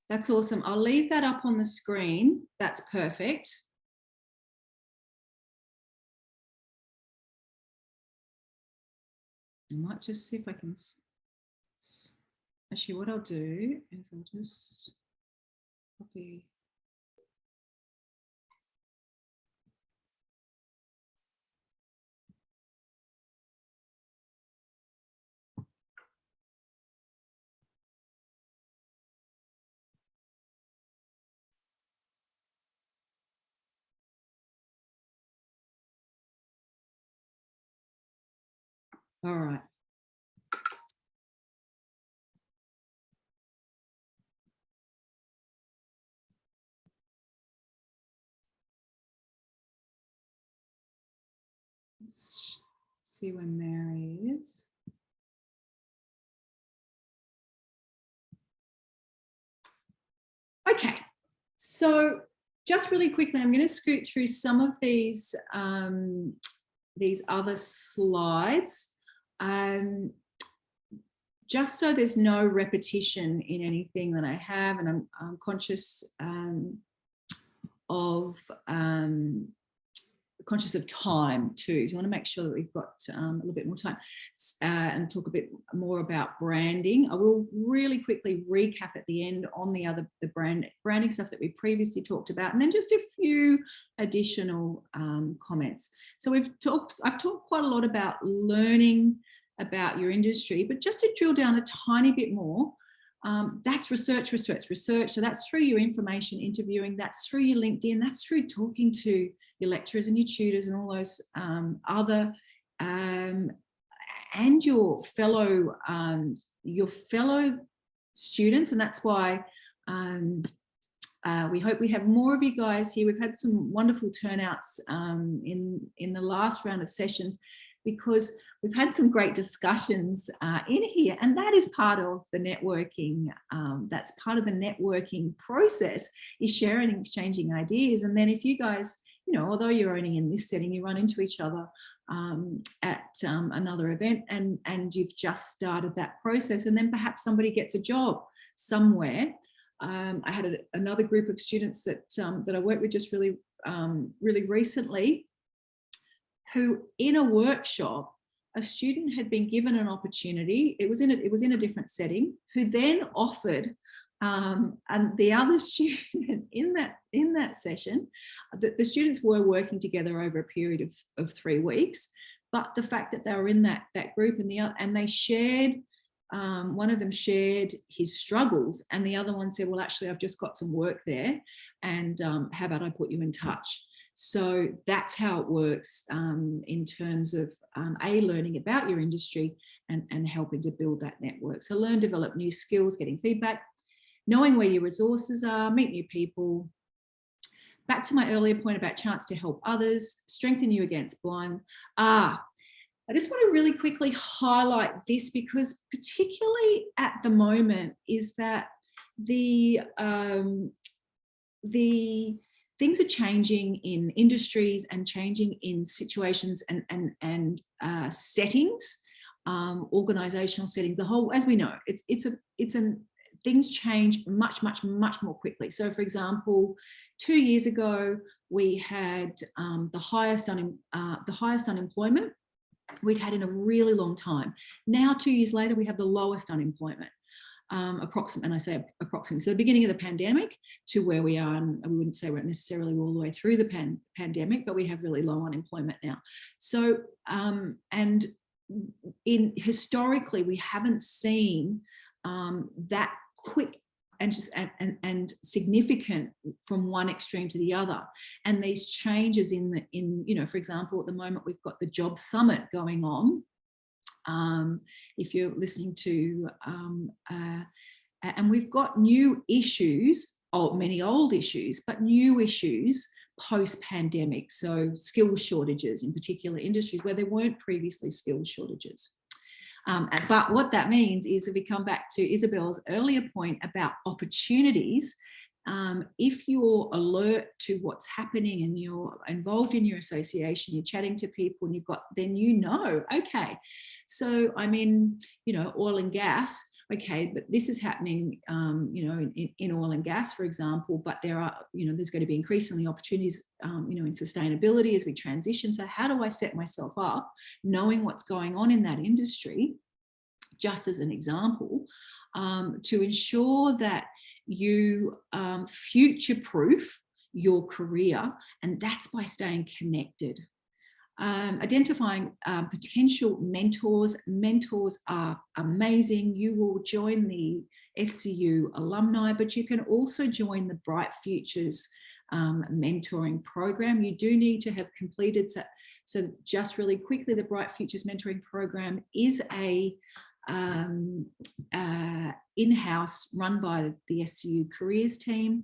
[SPEAKER 2] That's awesome. I'll leave that up on the screen. That's perfect. I might just see if I can. Actually, what I'll do is I'll just copy. All right. Let's see where Mary is. Okay, so just really quickly, I'm going to scoot through some of these other slides, just so there's no repetition in anything that I have, and I'm conscious of time too. So I want to make sure that we've got a little bit more time and talk a bit more about branding. I will really quickly recap at the end on the branding stuff that we previously talked about, and then just a few additional comments. So I've talked quite a lot about learning about your industry, but just to drill down a tiny bit more, that's research. So that's through your information interviewing, that's through your LinkedIn, that's through talking to your lecturers and your tutors and all those other and your fellow students. And that's why we hope we have more of you guys here. We've had some wonderful turnouts in the last round of sessions, because we've had some great discussions in here, and that is part of the networking. That's part of the networking process, is sharing and exchanging ideas. And then if you guys, although you're only in this setting, you run into each other at another event, and you've just started that process, and then perhaps somebody gets a job somewhere. I had another group of students that I worked with just really recently, who in a workshop, a student had been given an opportunity. It was in a different setting, who then offered and the other student in that session, the students were working together over a period of 3 weeks, but the fact that they were in that group and they shared, one of them shared his struggles, and the other one said, well, actually, I've just got some work there, and how about I put you in touch? So that's how it works in terms of learning about your industry and helping to build that network. So learn, develop new skills, getting feedback, knowing where your resources are, meet new people. Back to my earlier point about chance to help others, strengthen you against blind. I just want to really quickly highlight this, because particularly at the moment is that the things are changing in industries and changing in situations and settings, organizational settings. The whole, as we know, things change much more quickly. So, for example, 2 years ago we had the highest unemployment we'd had in a really long time. Now, 2 years later, we have the lowest unemployment. And I say approximately, so the beginning of the pandemic to where we are, and we wouldn't say we're necessarily all the way through the pandemic, but we have really low unemployment now. So, and historically, we haven't seen that quick and significant from one extreme to the other. And these changes for example, at the moment, we've got the Job Summit going on. If you're listening to, and we've got new issues, many old issues, but new issues post-pandemic. So skills shortages in particular industries where there weren't previously skills shortages. But what that means is, if we come back to Isabel's earlier point about opportunities, if you're alert to what's happening and you're involved in your association, you're chatting to people, and then okay, so I'm in, oil and gas. Okay, but this is happening, in oil and gas, for example, but there are, there's going to be increasingly opportunities, in sustainability as we transition. So how do I set myself up, knowing what's going on in that industry, just as an example, to ensure that you future-proof your career, and that's by staying connected. Identifying potential mentors. Mentors are amazing. You will join the SCU alumni, but you can also join the Bright Futures mentoring program. You do need to have completed, so just really quickly, the Bright Futures mentoring program is a in-house, run by the SCU careers team.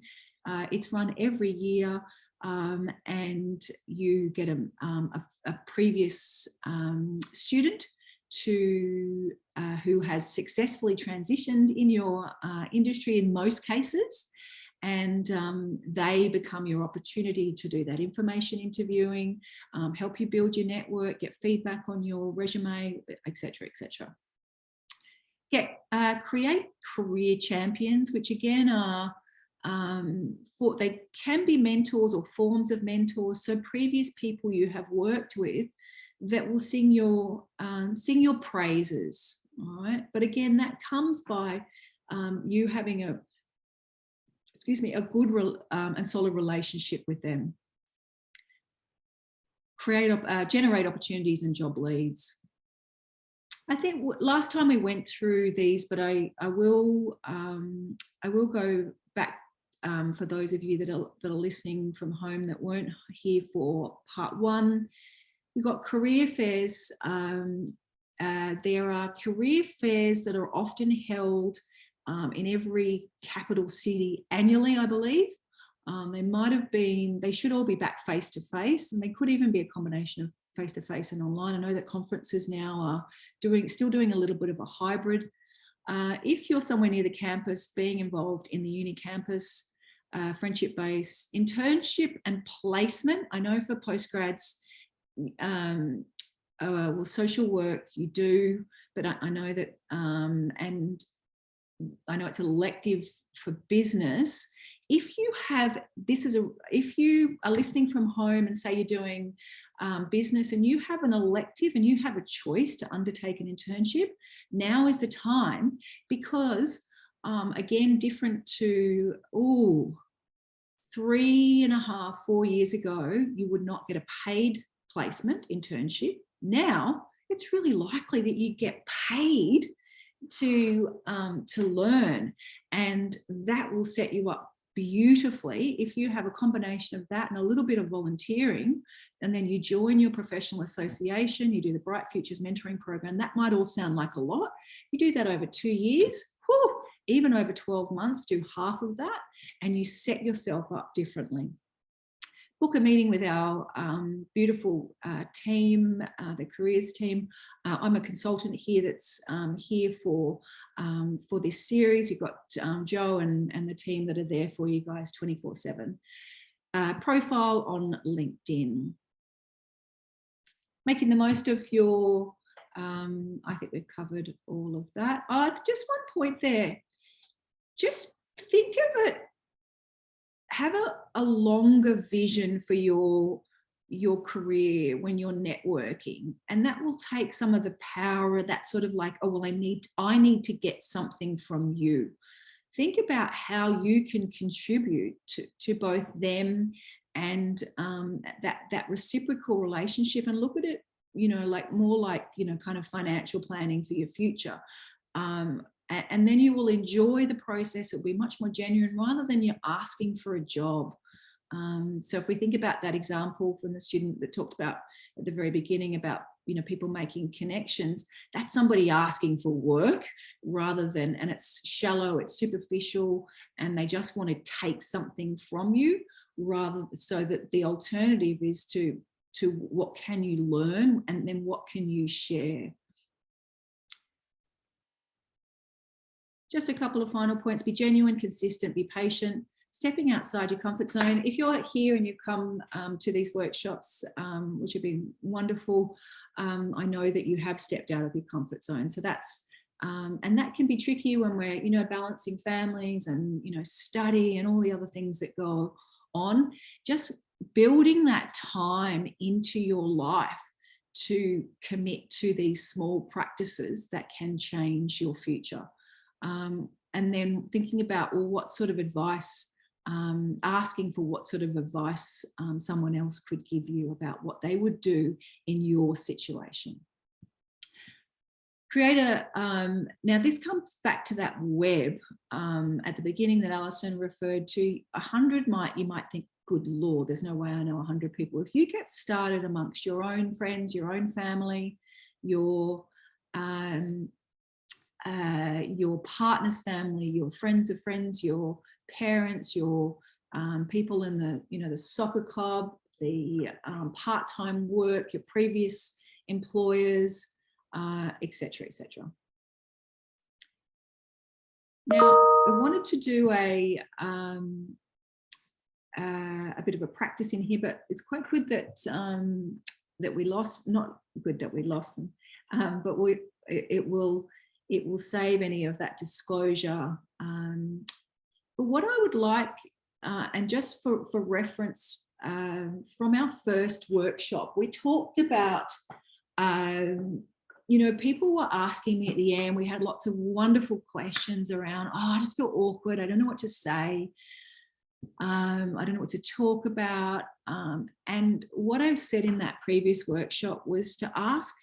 [SPEAKER 2] It's run every year. And you get a previous student who has successfully transitioned in your industry in most cases, and they become your opportunity to do that information interviewing, help you build your network, get feedback on your resume, etc., etc. Create career champions, which again are they can be mentors or forms of mentors. So previous people you have worked with that will sing your praises. All right, but again, that comes by you having a good and solid relationship with them. Generate opportunities and job leads. I think last time we went through these, but I will go back for those of you that are listening from home that weren't here for part one. We've got career fairs. There are career fairs that are often held in every capital city annually, I believe. They should all be back face to face, and they could even be a combination of face to face and online. I know that conferences now are still doing a little bit of a hybrid. If you're somewhere near the campus, being involved in the uni campus, friendship base, internship and placement. I know for postgrads, social work you do, but I know that, and I know it's elective for business. If you are listening from home and say you're doing business and you have an elective and you have a choice to undertake an internship, now is the time, because again, different to 3.5, 4 years ago, you would not get a paid placement internship. Now it's really likely that you get paid to learn, and that will set you up beautifully if you have a combination of that and a little bit of volunteering, and then you join your professional association, you do the Bright Futures mentoring program. That might all sound like a lot. You do that over 2 years, even over 12 months, do half of that, and you set yourself up differently. Book a meeting with our beautiful team, the careers team. I'm a consultant here that's here for this series. You've got Joe and the team that are there for you guys 24/7. Profile on LinkedIn. Making the most of your, I think we've covered all of that. Just one point there. Just think of it. Have a longer vision for your career when you're networking, and that will take some of the power of that sort of like, oh, well, I need to get something from you. Think about how you can contribute to both them and that reciprocal relationship, and look at it, like more like, kind of financial planning for your future. And then you will enjoy the process. It'll be much more genuine rather than you're asking for a job. So if we think about that example from the student that talked about at the very beginning about, people making connections, that's somebody asking for work rather than, and it's shallow, it's superficial, and they just want to take something from you, rather so that the alternative is to what can you learn and then what can you share. just a couple of final points. Be genuine, consistent, be patient, stepping outside your comfort zone. If you're here and you've come to these workshops, which have been wonderful, I know that you have stepped out of your comfort zone. So that's, and that can be tricky when we're, you know, balancing families and, you know, study and all the other things that go on. Just building that time into your life to commit to these small practices that can change your future. And then thinking about, well, what sort of advice, asking for what sort of advice someone else could give you about what they would do in your situation. Create a, now this comes back to that web at the beginning that Alison referred to. 100 you might think, good Lord, there's no way I know 100 people. If you get started amongst your own friends, your own family, your partner's family, your friends of friends, your parents, your people in the, you know, the soccer club, the part-time work, your previous employers, etc., etc. Now, I wanted to do a bit of a practice in here, but it's quite good that that we lost. Not good that we lost them, but it will save any of that disclosure. But what I would like, and just for reference, from our first workshop, we talked about, you know, people were asking me at the end, we had lots of wonderful questions around, oh, I just feel awkward, I don't know what to say, I don't know what to talk about. And what I said in that previous workshop was to ask,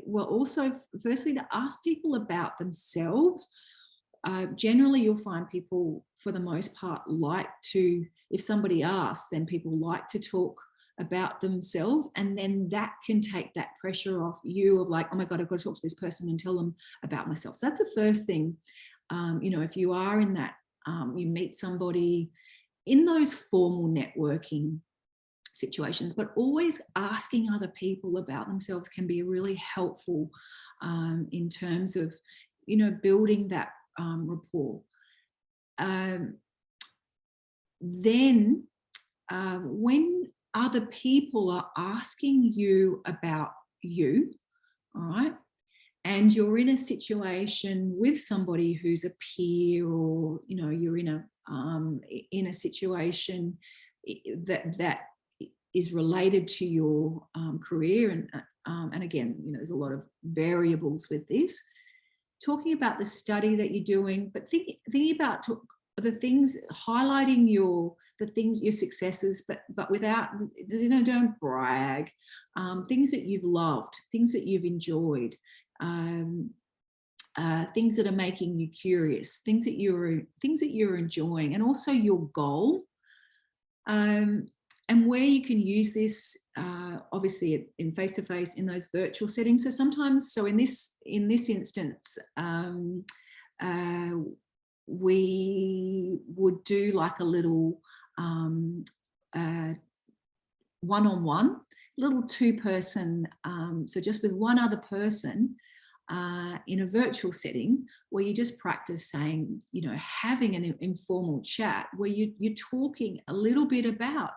[SPEAKER 2] well, also firstly to ask people about themselves. Generally, you'll find people, for the most part, like to, if somebody asks, then people like to talk about themselves, and then that can take that pressure off you of like, oh my God, I've got to talk to this person and tell them about myself. So that's the first thing. You know, if you are in that, you meet somebody in those formal networking situations, but always asking other people about themselves can be really helpful in terms of, you know, building that rapport. Then when other people are asking you about you, all right, and you're in a situation with somebody who's a peer, or, you know, you're in a situation that is related to your career, and again, you know, there's a lot of variables with this. Talking about the study that you're doing, but thinking about the things, highlighting your successes, but without, you know, don't brag. Things that you've loved, things that you've enjoyed, things that are making you curious, things that you're enjoying, and also your goal. And where you can use this, obviously in face-to-face, in those virtual settings. So sometimes, so in this instance, we would do like a little one-on-one, little two-person, so just with one other person in a virtual setting, where you just practice saying, you know, having an informal chat where you're talking a little bit about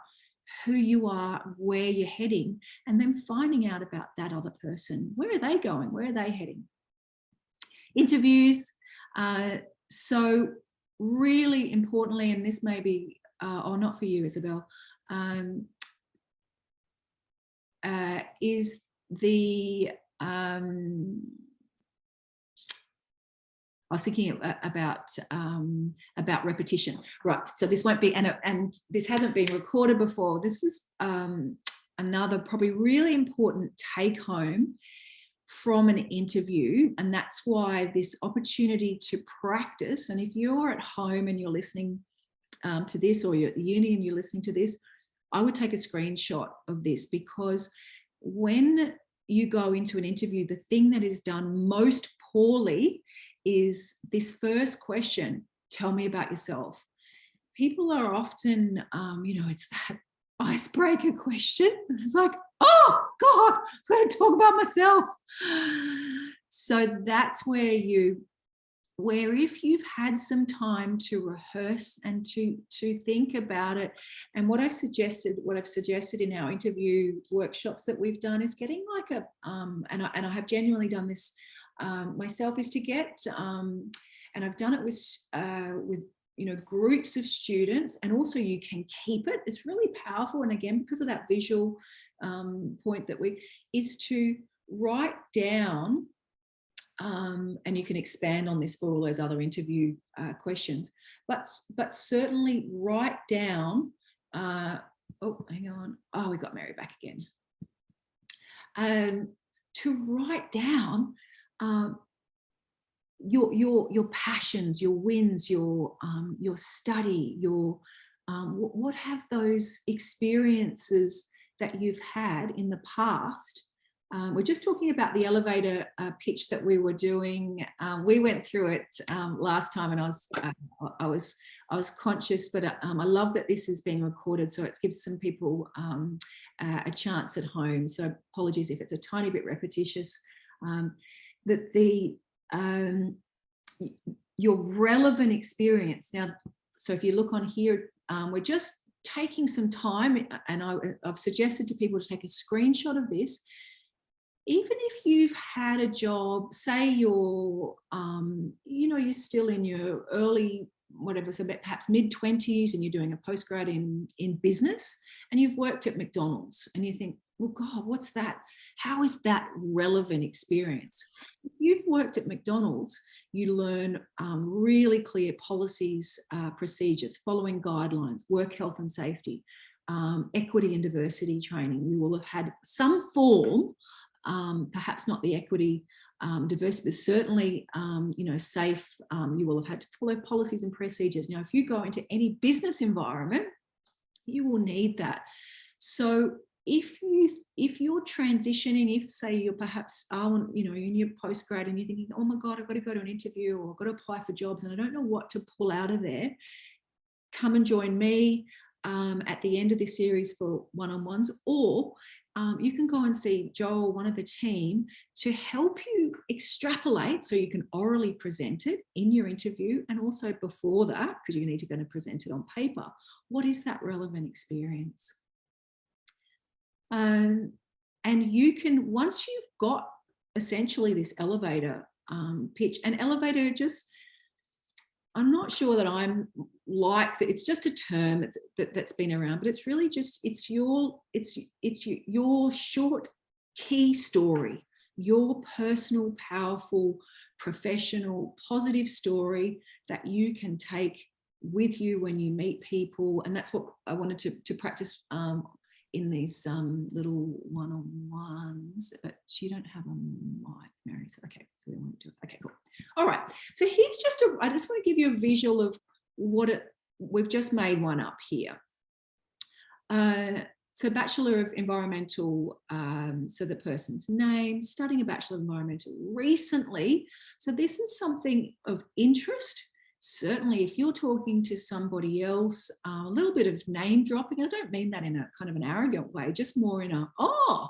[SPEAKER 2] who you are, where you're heading, and then finding out about that other person. Where are they going? Where are they heading? Interviews. So really importantly, and this may be, or not for you, Isabel, is the, I was thinking about repetition, right? So this won't be, and this hasn't been recorded before. This is another probably really important take home from an interview, and that's why this opportunity to practice. And if you're at home and you're listening to this, or you're at the uni and you're listening to this, I would take a screenshot of this, because when you go into an interview, the thing that is done most poorly is this first question: tell me about yourself. People are often, you know, it's that icebreaker question. It's like, oh God, I've got to talk about myself. So that's where you where if you've had some time to rehearse and to think about it, and what I've suggested in our interview workshops that we've done is getting like a and I have genuinely done this myself, is to get and I've done it with groups of students, and also you can keep it. It's really powerful, and again, because of that visual point that is to write down. And you can expand on this for all those other interview questions, but certainly write down. Oh, hang on. Oh, we got Mary back again. To write down your passions, your wins, your study, what have those experiences that you've had in the past. We're just talking about the elevator pitch that we were doing. We went through it last time, and I was conscious, but I love that this is being recorded, so it gives some people a chance at home. So apologies if it's a tiny bit repetitious. Your relevant experience. Now, so if you look on here, we're just taking some time, and I've suggested to people to take a screenshot of this. Even if you've had a job, say you're still in your early, whatever, so perhaps mid-20s, and you're doing a postgrad in business, and you've worked at McDonald's, and you think, well, God, what's that? How is that relevant experience? If you've worked at McDonald's, you learn really clear policies, procedures, following guidelines, work health and safety, equity and diversity training. You will have had some form, perhaps not the equity, diversity, but certainly, safe. You will have had to follow policies and procedures. Now, if you go into any business environment, you will need that. So if you're transitioning, if say you're perhaps in your postgrad and you're thinking, oh my God, I've got to go to an interview, or I've got to apply for jobs and I don't know what to pull out of there, come and join me at the end of this series for one-on-ones, or you can go and see Joel, one of the team, to help you extrapolate, so you can orally present it in your interview, and also before that, because you're going to present it on paper. What is that relevant experience? And you can, once you've got essentially this elevator pitch, and elevator, just, I'm not sure that I'm like that. It's just a term that's been around, but it's really just, it's your short key story, your personal, powerful, professional, positive story that you can take with you when you meet people. And that's what I wanted to practice in these little one-on-ones, but you don't have a mic, Mary. So, okay, so we won't do it. Okay, cool. All right. So here's just I just want to give you a visual of we've just made one up here. So Bachelor of Environmental, so the person's name, studying a Bachelor of Environmental recently. So this is something of interest. Certainly, if you're talking to somebody else, a little bit of name dropping. I don't mean that in a kind of an arrogant way, just more in a, oh.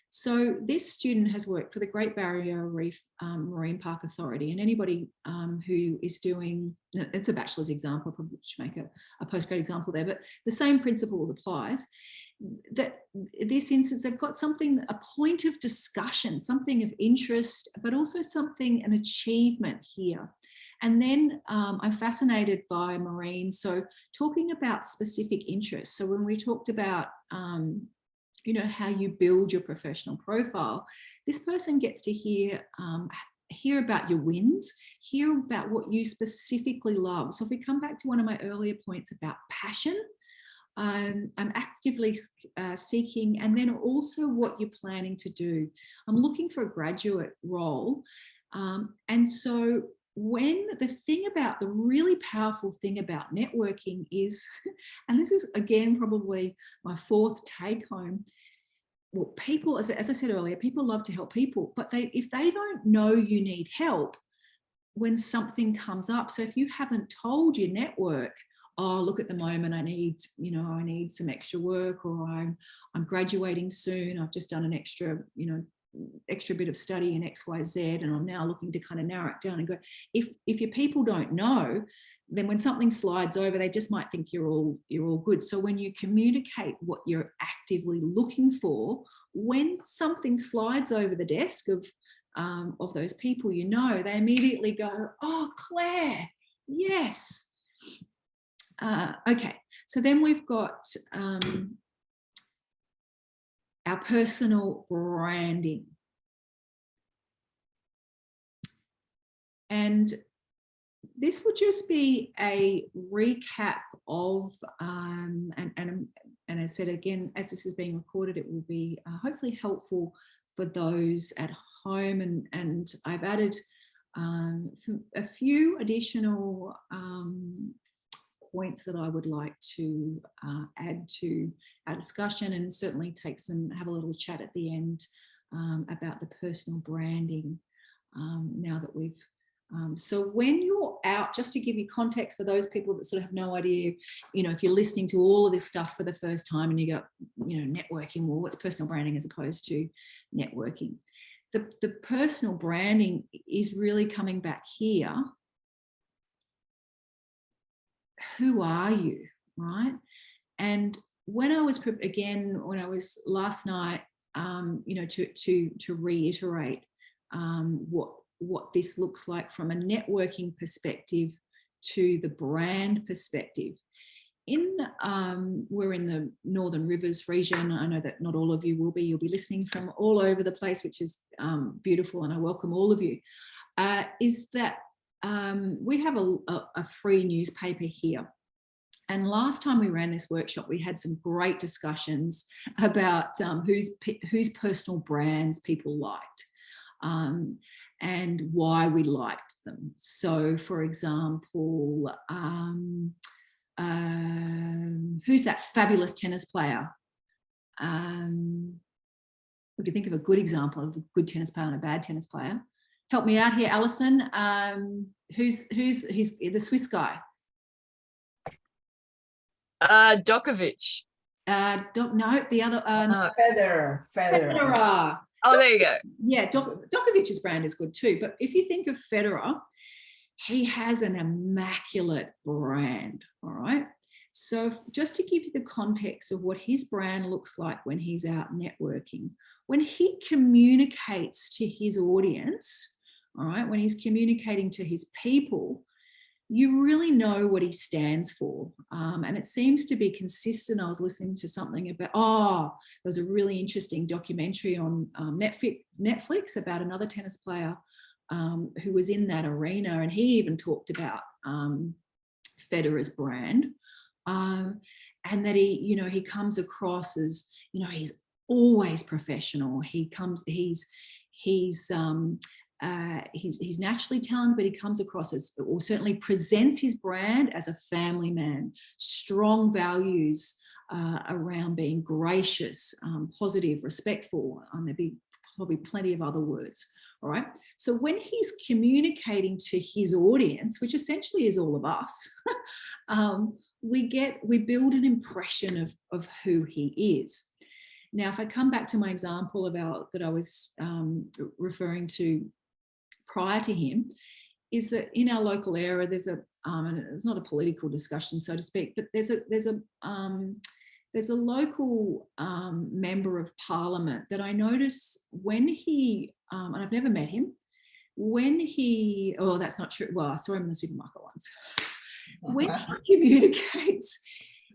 [SPEAKER 2] So this student has worked for the Great Barrier Reef Marine Park Authority, and anybody who is doing, it's a bachelor's example, probably should make a postgrad example there, but the same principle applies. That this instance, they've got something, a point of discussion, something of interest, but also something, an achievement here. And then I'm fascinated by marine. So talking about specific interests. So when we talked about, how you build your professional profile, this person gets to hear about your wins, hear about what you specifically love. So if we come back to one of my earlier points about passion, I'm actively seeking, and then also what you're planning to do. I'm looking for a graduate role. And so when the really powerful thing about networking is, and this is again probably my fourth take home, well, people, as I said earlier, people love to help people, but if they don't know you need help when something comes up, so if you haven't told your network, oh, look, at the moment I need some extra work, or I'm graduating soon, I've just done an extra extra bit of study in XYZ, and I'm now looking to kind of narrow it down and go, if your people don't know, then when something slides over, they just might think you're all good. So when you communicate what you're actively looking for, when something slides over the desk of those people, you know, they immediately go, oh, Claire, yes. Okay, so then we've got our personal branding. And this will just be a recap of, and I said again, as this is being recorded, it will be hopefully helpful for those at home. And I've added a few additional points that I would like to add to our discussion, and certainly have a little chat at the end about the personal branding now that we've so when you're out, just to give you context for those people that sort of have no idea, you know, if you're listening to all of this stuff for the first time and you go, you know, networking, well, what's personal branding as opposed to networking? The personal branding is really coming back here. Who are you, right? And when I was, again, when I was last night, you know, to reiterate what this looks like from a networking perspective to the brand perspective. We're in the Northern Rivers region. I know that not all of you will be. You'll be listening from all over the place, which is beautiful, and I welcome all of you. Is that we have a free newspaper here. And last time we ran this workshop, we had some great discussions about whose personal brands people liked. And why we liked them. So, for example, who's that fabulous tennis player? We can think of a good example of a good tennis player and a bad tennis player. Help me out here, Alison. Who's the Swiss guy?
[SPEAKER 1] Djokovic.
[SPEAKER 2] No, the other.
[SPEAKER 4] Federer.
[SPEAKER 1] Oh, there you go.
[SPEAKER 2] Yeah, Djokovic's brand is good too. But if you think of Federer, he has an immaculate brand, all right? So just to give you the context of what his brand looks like when he's out networking, when he communicates to his audience, all right, when he's communicating to his people, you really know what he stands for. And it seems to be consistent. I was listening to something about, there was a really interesting documentary on Netflix about another tennis player who was in that arena. And he even talked about Federer's brand. And that he comes across as, you know, he's always professional. He's naturally talented, but he comes across as, or certainly presents his brand as a family man, strong values around being gracious, positive, respectful. There'd be probably plenty of other words. All right. So when he's communicating to his audience, which essentially is all of us, we build an impression of who he is. Now, if I come back to my example that I was referring to prior to him, is that in our local area there's and it's not a political discussion, so to speak, but there's a local member of parliament that I notice when he and I've never met him, when he, that's not true, well, I saw him in the supermarket once. When he communicates,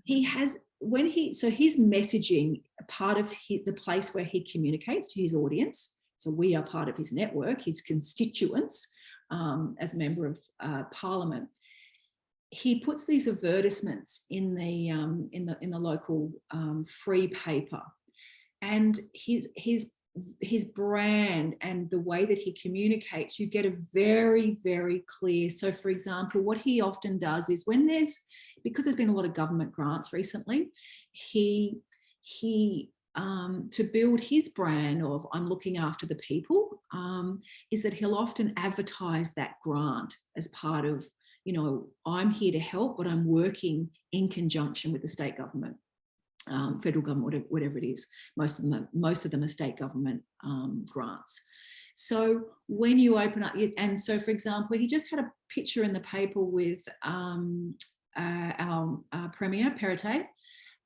[SPEAKER 2] his messaging, part of the place where he communicates to his audience, so we are part of his network, his constituents, as a member of parliament. He puts these advertisements in the local free paper, and his brand and the way that he communicates, you get a very, very clear. So, for example, what he often does is because there's been a lot of government grants recently, he to build his brand of I'm looking after the people, is that he'll often advertise that grant as part of, you know, I'm here to help, but I'm working in conjunction with the state government. federal government, whatever it is. Most of them are state government grants. So when you open up, and so for example, he just had a picture in the paper with our Premier, Perrottet,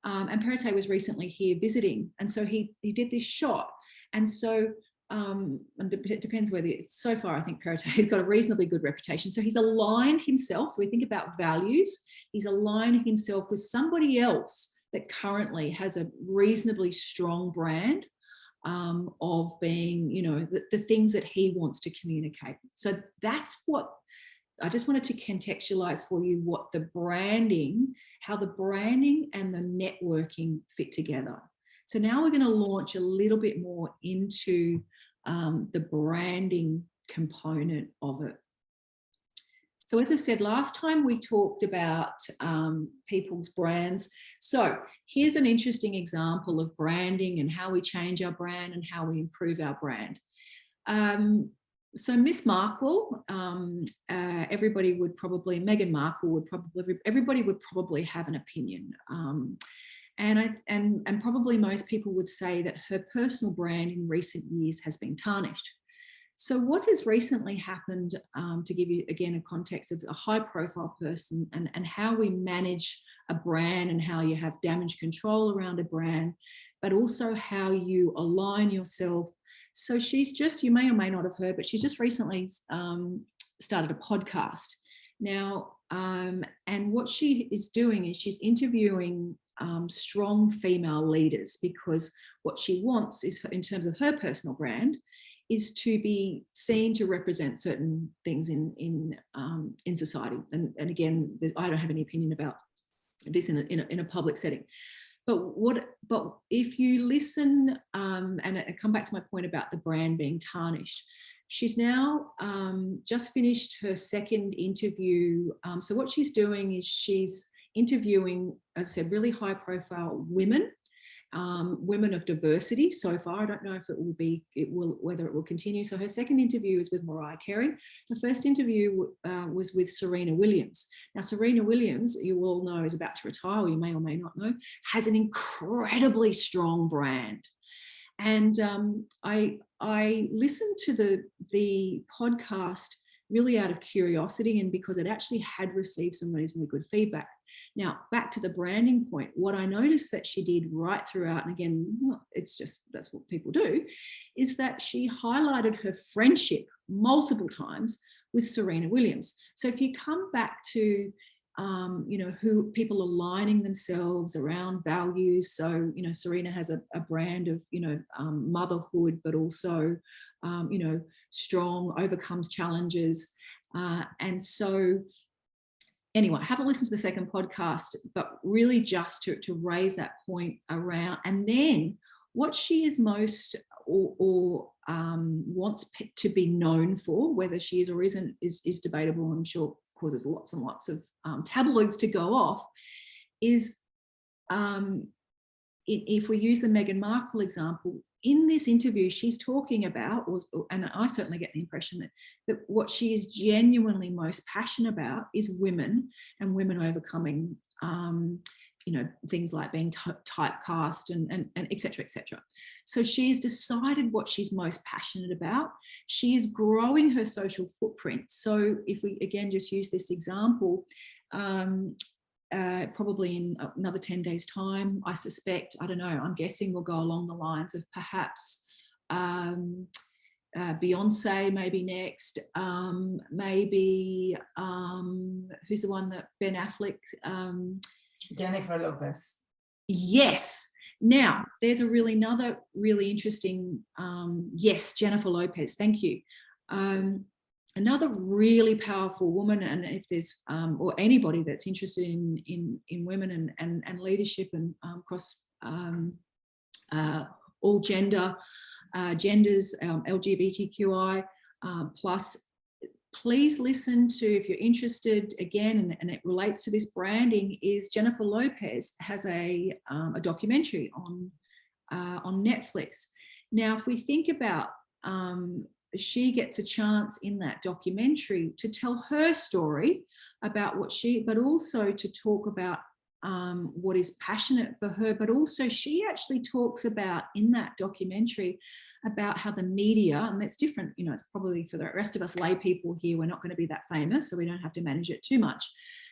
[SPEAKER 2] and Perrottet was recently here visiting. And so he did this shot. And so and it depends whether so far I think Perrottet has got a reasonably good reputation. So he's aligned himself. So we think about values. He's aligned himself with somebody else that currently has a reasonably strong brand of being, you know, the things that he wants to communicate. So that's what I just wanted to contextualize for you, what the branding, how the branding and the networking fit together. So now we're going to launch a little bit more into the branding component of it. So as I said, last time we talked about people's brands. So here's an interesting example of branding and how we change our brand and how we improve our brand. So Miss Markle, everybody would probably, Meghan Markle would probably, everybody would probably have an opinion. And probably most people would say that her personal brand in recent years has been tarnished. So what has recently happened, to give you again a context of a high profile person and how we manage a brand and how you have damage control around a brand, but also how you align yourself. So she's just, you may or may not have heard, but she's just recently started a podcast now. And what she is doing is she's interviewing strong female leaders, because what she wants is, in terms of her personal brand, is to be seen to represent certain things in society. And again, I don't have any opinion about this in a public setting. But if you listen, and I come back to my point about the brand being tarnished, she's now just finished her second interview. So what she's doing is she's interviewing, as I said, really high profile women. Women of diversity so far. I don't know if whether it will continue. So her second interview is with Mariah Carey. The first interview was with Serena Williams. Now, Serena Williams, you all know, is about to retire, or you may or may not know, has an incredibly strong brand. And I listened to the podcast really out of curiosity, and because it actually had received some reasonably good feedback. Now, back to the branding point, what I noticed that she did right throughout, and again, it's just, that's what people do, is that she highlighted her friendship multiple times with Serena Williams. So if you come back to, you know, who people aligning themselves around values. So, you know, Serena has a brand of, you know, motherhood, but also, you know, strong, overcomes challenges. And so, anyway, I haven't listened to the second podcast, but really just to raise that point around, and then what she is most or wants to be known for, whether she is or isn't, is debatable. I'm sure causes lots and lots of tabloids to go off, is if we use the Meghan Markle example, in this interview, she's talking about, and I certainly get the impression that what she is genuinely most passionate about is women and women overcoming, you know, things like being typecast and et cetera, et cetera. So she's decided what she's most passionate about. She is growing her social footprint. So if we, again, just use this example, probably in another 10 days time, I suspect, I don't know, I'm guessing we'll go along the lines of perhaps Beyonce maybe next, maybe who's the one that Ben Affleck?
[SPEAKER 4] Jennifer Lopez.
[SPEAKER 2] Yes. Now, there's another really interesting, yes, Jennifer Lopez, thank you. Another really powerful woman, and if there's or anybody that's interested in women and leadership and across all genders, LGBTQI plus, please listen to, if you're interested, again, and it relates to this branding, is Jennifer Lopez has a documentary on Netflix. Now, if we think about she gets a chance in that documentary to tell her story about what she, but also to talk about what is passionate for her, but also she actually talks about in that documentary about how the media, and that's different, you know, it's probably for the rest of us lay people here, we're not going to be that famous, so we don't have to manage it too much.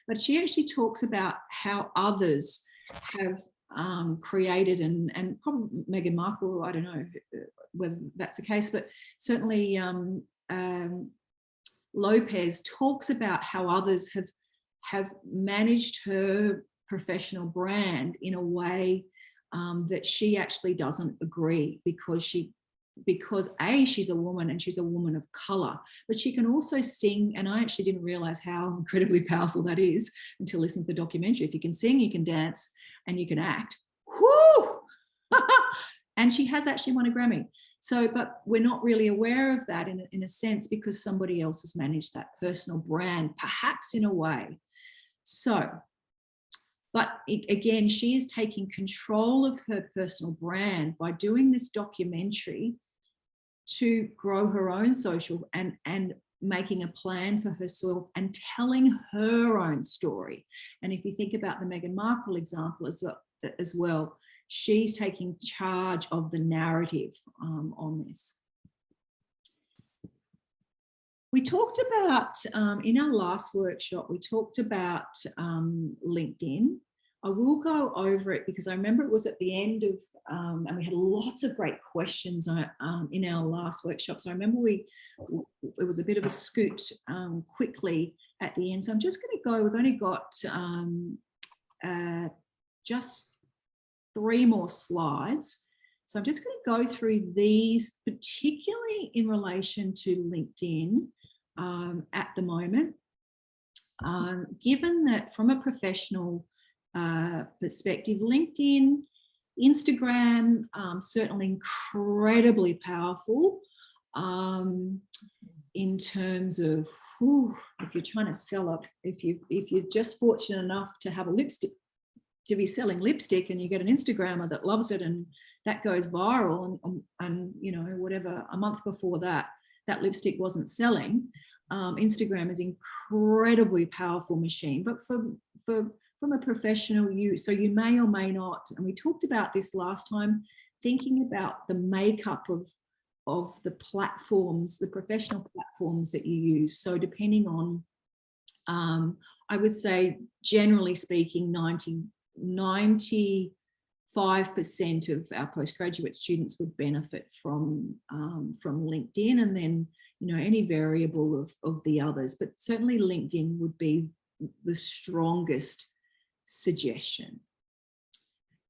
[SPEAKER 2] But she actually talks about how others have created, and probably Meghan Markle, I don't know whether that's the case, but certainly Lopez talks about how others have managed her professional brand in a way that she actually doesn't agree, because she's a woman and she's a woman of color, but she can also sing. And I actually didn't realize how incredibly powerful that is until listening to the documentary. If you can sing, you can dance, and you can act. Whoo! And she has actually won a Grammy. So, but we're not really aware of that in a sense, because somebody else has managed that personal brand, perhaps in a way. So, but again, she is taking control of her personal brand by doing this documentary to grow her own social and making a plan for herself and telling her own story. And if you think about the Meghan Markle example as well, she's taking charge of the narrative on this. We talked about, in our last workshop, we talked about LinkedIn. I will go over it because I remember it was at the end of, and we had lots of great questions in our last workshop. So I remember it was a bit of a scoot quickly at the end. So I'm just going to go, we've only got just 3 more slides. So I'm just going to go through these, particularly in relation to LinkedIn at the moment. Given that from a professional perspective, LinkedIn, Instagram, certainly incredibly powerful in terms of if you're trying to sell it, if you're just fortunate enough to have a lipstick, to be selling lipstick, and you get an Instagrammer that loves it and that goes viral, and you know, whatever, a month before that lipstick wasn't selling. Instagram is an incredibly powerful machine, but from a professional use, so you may or may not, and we talked about this last time, thinking about the makeup of the platforms, the professional platforms that you use. So depending on, I would say, generally speaking, 95% of our postgraduate students would benefit from LinkedIn, and then, you know, any variable of the others, but certainly LinkedIn would be the strongest suggestion.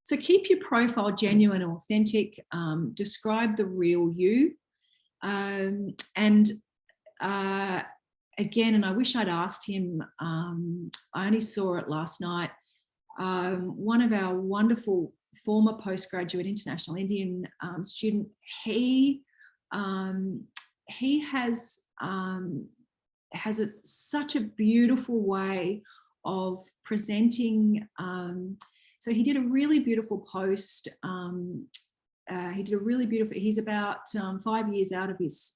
[SPEAKER 2] So keep your profile genuine and authentic, describe the real you, and again, and I wish I'd asked him, I only saw it last night, one of our wonderful former postgraduate international Indian student, he has such a beautiful way of presenting. So he did a really beautiful post. He's about 5 years out of his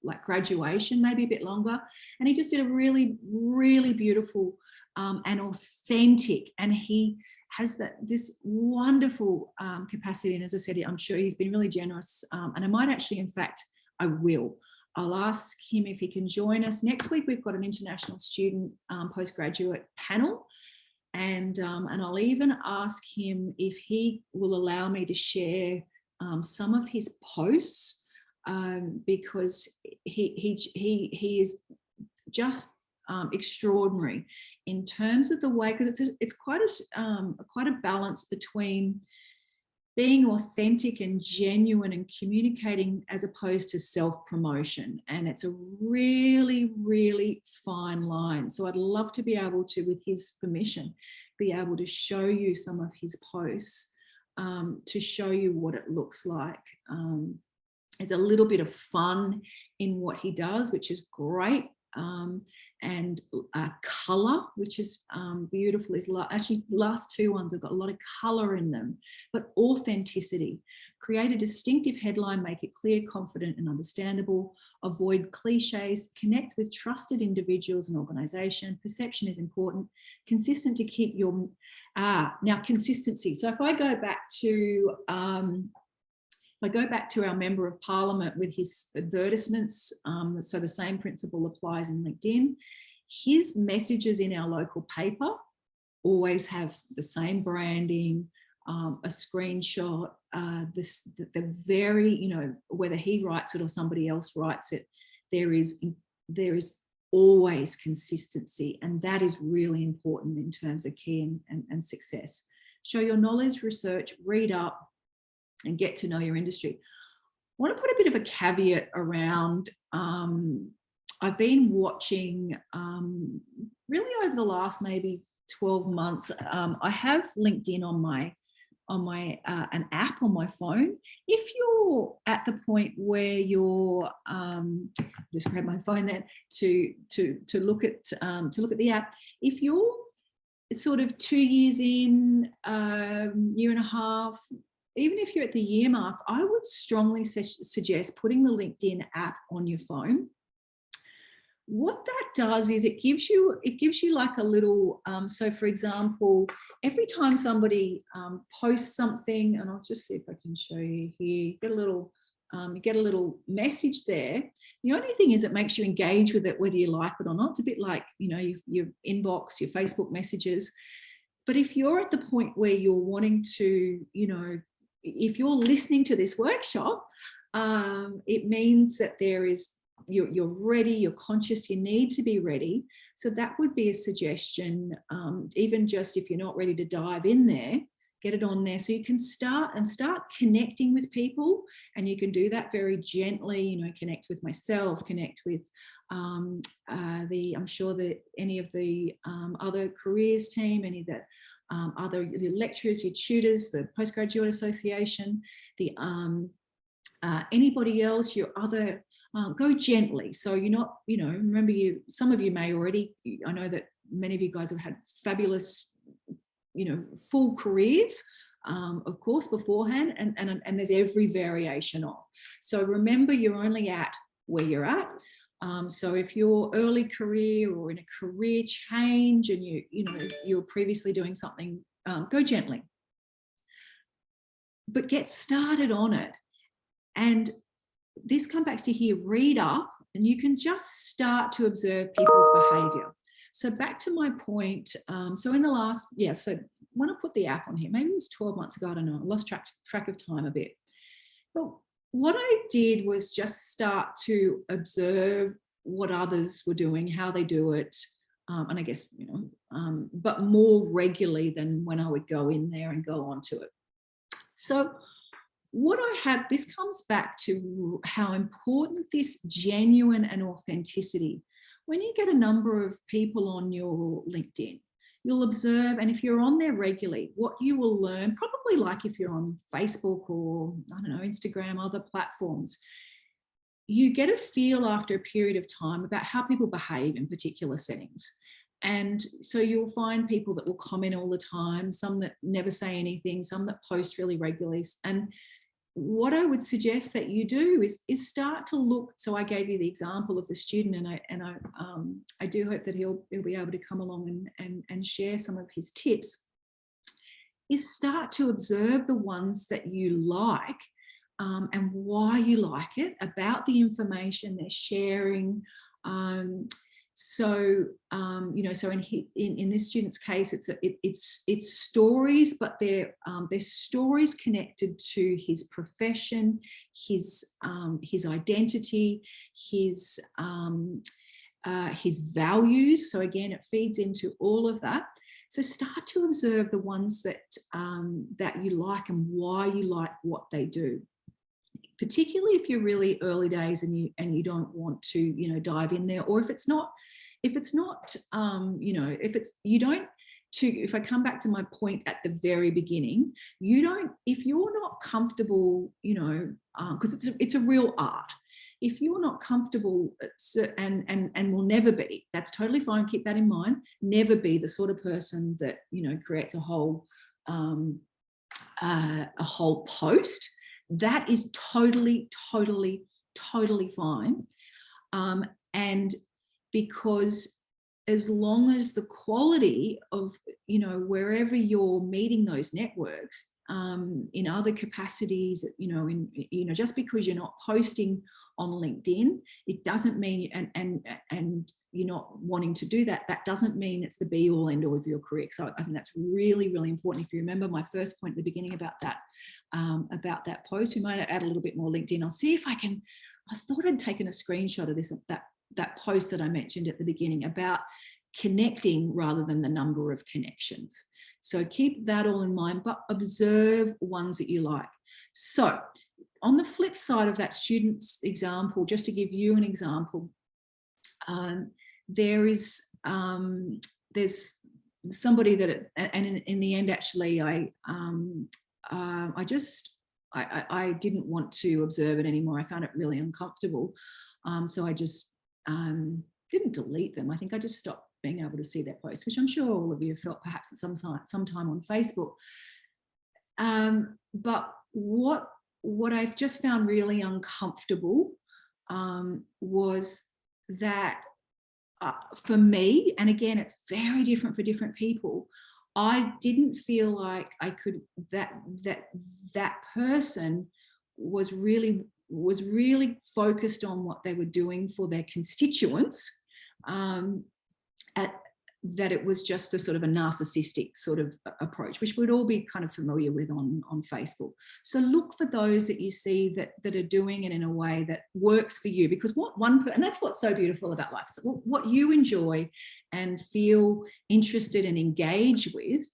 [SPEAKER 2] like graduation, maybe a bit longer, and he just did a really, really beautiful and authentic, and he has this wonderful capacity. And as I said, I'm sure he's been really generous, and I might actually, in fact, I'll ask him if he can join us. Next week, we've got an international student postgraduate panel, and I'll even ask him if he will allow me to share some of his posts, because he is just extraordinary in terms of the way, because it's quite a balance between being authentic and genuine and communicating as opposed to self-promotion. And it's a really, really fine line. So I'd love to be able to, with his permission, be able to show you some of his posts, to show you what it looks like. There's a little bit of fun in what he does, which is great. and color, which is beautiful. Is actually last two ones have got a lot of color in them, but authenticity. Create a distinctive headline, make it clear, confident and understandable. Avoid cliches, connect with trusted individuals and organisation. Perception is important. Consistent to keep your, now consistency. So if I go back to, our Member of Parliament with his advertisements, so the same principle applies in LinkedIn. His messages in our local paper always have the same branding, a screenshot, the very, you know, whether he writes it or somebody else writes it, there is always consistency, and that is really important in terms of key and success. Show your knowledge, research, read up, and get to know your industry. I want to put a bit of a caveat around, I've been watching really over the last maybe 12 months, I have LinkedIn on my an app on my phone. If you're at the point where you're just grab my phone there to look at the app, if you're sort of 2 years in, year and a half, even if you're at the year mark, I would strongly suggest putting the LinkedIn app on your phone. What that does is it gives you like a little, so for example, every time somebody posts something, and I'll just see if I can show you here, you get a little message there. The only thing is it makes you engage with it whether you like it or not. It's a bit like, you know, your inbox, your Facebook messages. But if you're at the point where you're wanting to, you know, if you're listening to this workshop, it means that you're ready, you're conscious, you need to be ready. So that would be a suggestion, even just if you're not ready to dive in there, get it on there so you can start connecting with people, and you can do that very gently, you know, connect with myself, connect with I'm sure that any of the other careers team, any of the other lecturers, your tutors, the Postgraduate Association, the anybody else, your other, go gently. So you're not, you know, remember some of you may already, I know that many of you guys have had fabulous, you know, full careers, of course, beforehand, and there's every variation of. So remember, you're only at where you're at. So if you're early career or in a career change and you're previously doing something, go gently, but get started on it. And this comes back to here, read up, and you can just start to observe people's behavior. So back to my point, so in the last, so when I put the app on here, maybe it was 12 months ago, I don't know, I lost track of time a bit. But what I did was just start to observe what others were doing, how they do it, and I guess, you know, but more regularly than when I would go in there and go onto it. So what I have, this comes back to how important this genuine and authenticity. When you get a number of people on your LinkedIn, you'll observe, and if you're on there regularly, what you will learn, probably like if you're on Facebook or, I don't know, Instagram, other platforms, you get a feel after a period of time about how people behave in particular settings. And so you'll find people that will comment all the time, some that never say anything, some that post really regularly. And what I would suggest that you do is start to look. So I gave you the example of the student, and I do hope that he'll be able to come along and share some of his tips. Is start to observe the ones that you like, and why you like it, about the information they're sharing. So in this student's case, it's stories, but they're stories connected to his profession, his identity, his values. So again, it feeds into all of that. So start to observe the ones that you like and why you like what they do. Particularly if you're really early days and you don't want to, you know, dive in there, or if I come back to my point at the very beginning, if you're not comfortable, you know, because it's a real art. if you're not comfortable and will never be, that's totally fine. Keep that in mind. Never be the sort of person that, you know, creates a whole post. That is totally fine. And because as long as the quality of, you know, wherever you're meeting those networks, in other capacities, you know, just because you're not posting on LinkedIn, it doesn't mean, and you're not wanting to do that, that doesn't mean it's the be all end all of your career. So I think that's really, really important. If you remember my first point at the beginning about that post, we might add a little bit more LinkedIn. I'll see if I can. I thought I'd taken a screenshot of this, that post that I mentioned at the beginning about connecting rather than the number of connections. So keep that all in mind, but observe ones that you like. So on the flip side of that student's example, just to give you an example, there's somebody that, and in the end, actually, I didn't want to observe it anymore. I found it really uncomfortable. So I just didn't delete them. I think I just stopped being able to see that post, which I'm sure all of you have felt perhaps at some time on Facebook. But what I've just found really uncomfortable was that for me, and again, it's very different for different people, I didn't feel like I could, that person was really focused on what they were doing for their constituents, that it was just a sort of a narcissistic sort of approach, which we'd all be kind of familiar with on Facebook. So look for those that you see that are doing it in a way that works for you, because and that's what's so beautiful about life. So what you enjoy and feel interested and engage with,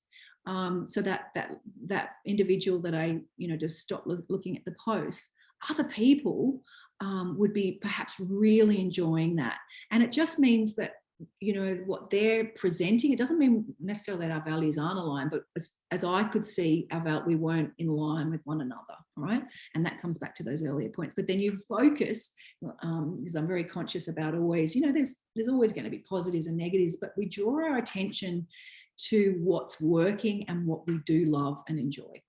[SPEAKER 2] so that individual that I, you know, just stopped looking at the posts, other people would be perhaps really enjoying that. And it just means that, you know, what they're presenting, it doesn't mean necessarily that our values aren't aligned, but as I could see, we weren't in line with one another, all right? And that comes back to those earlier points. But then you focus, because I'm very conscious about always, you know, there's always going to be positives and negatives, but we draw our attention to what's working and what we do love and enjoy.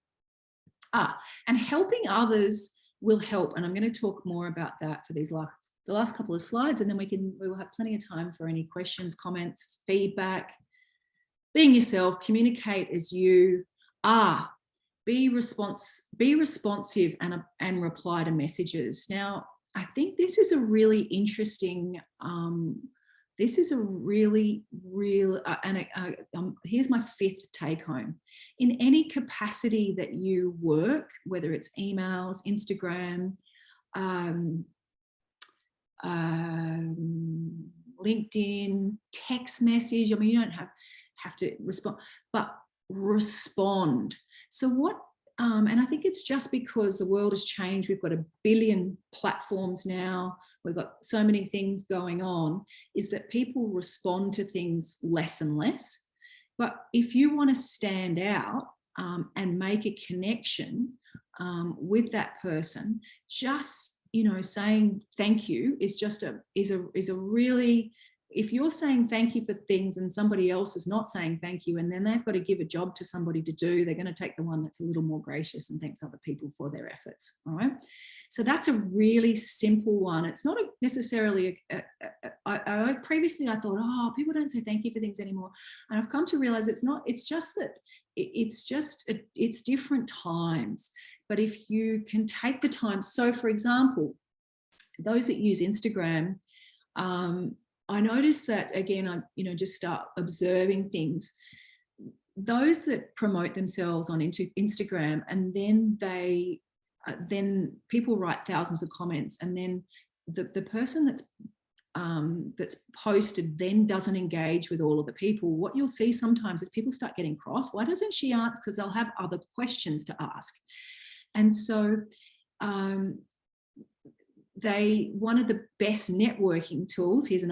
[SPEAKER 2] And helping others will help, and I'm going to talk more about that for the last couple of slides, and then we will have plenty of time for any questions, comments, feedback. Being yourself, communicate as you are, be responsive and reply to messages. Now, I think this is a really interesting, here's my fifth take home. In any capacity that you work, whether it's emails, Instagram, LinkedIn, text message, I mean, you don't have to respond, but respond. So what, and I think it's just because the world has changed. We've got 1 billion platforms now. We've got so many things going on, is that people respond to things less and less. But if you want to stand out and make a connection with that person, just, you know, saying thank you is a really, if you're saying thank you for things and somebody else is not saying thank you, and then they've got to give a job to somebody to do, they're going to take the one that's a little more gracious and thanks other people for their efforts. All right. So that's a really simple one. It's not necessarily, previously I thought, oh, people don't say thank you for things anymore. And I've come to realize it's not, it's just that it's different times. But if you can take the time, so for example, those that use Instagram, I noticed that, again, I just start observing things. Those that promote themselves on Instagram, and then then people write thousands of comments, and then the person that's posted then doesn't engage with all of the people. What you'll see sometimes is people start getting cross. Why doesn't she ask? Because they'll have other questions to ask. And so one of the best networking tools, here's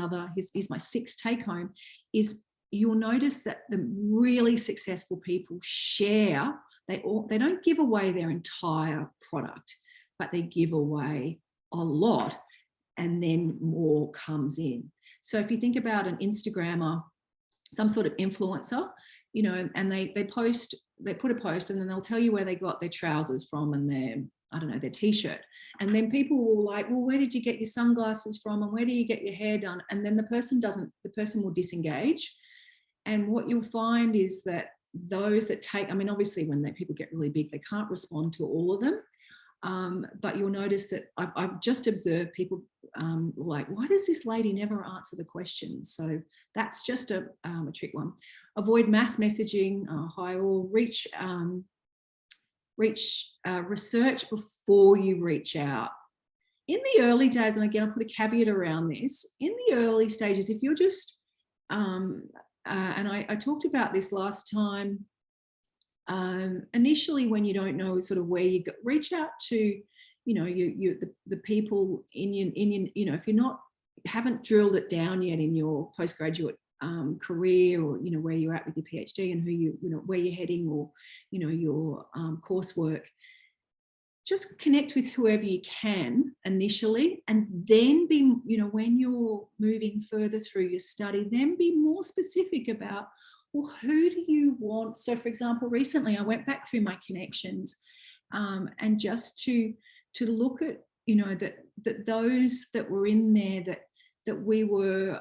[SPEAKER 2] my sixth take home, is you'll notice that the really successful people share. They don't give away their entire product, but they give away a lot. and then more comes in. So if you think about an Instagrammer, some sort of influencer, you know, and they put a post, and then they'll tell you where they got their trousers from and their, I don't know, their t-shirt. And then people will like, well, where did you get your sunglasses from? And where do you get your hair done? And then the person will disengage. And what you'll find is that those that take, I mean, obviously when people get really big, they can't respond to all of them. But you'll notice that I've just observed people like, why does this lady never answer the question? So that's just a trick one. Avoid mass messaging. Research before you reach out. In the early days, and again, I'll put a caveat around this, in the early stages, if you're just, and I talked about this last time, initially when you don't know sort of where you go, reach out to, you know, the people in your, you know, if you're haven't drilled it down yet in your postgraduate career, or, you know, where you're at with your PhD and you know, where you're heading, or, you know, your coursework, just connect with whoever you can initially, and then be, you know, when you're moving further through your study, then be more specific about, well, who do you want? So for example, recently I went back through my connections and just to look at, you know, that those that were in there, that we were,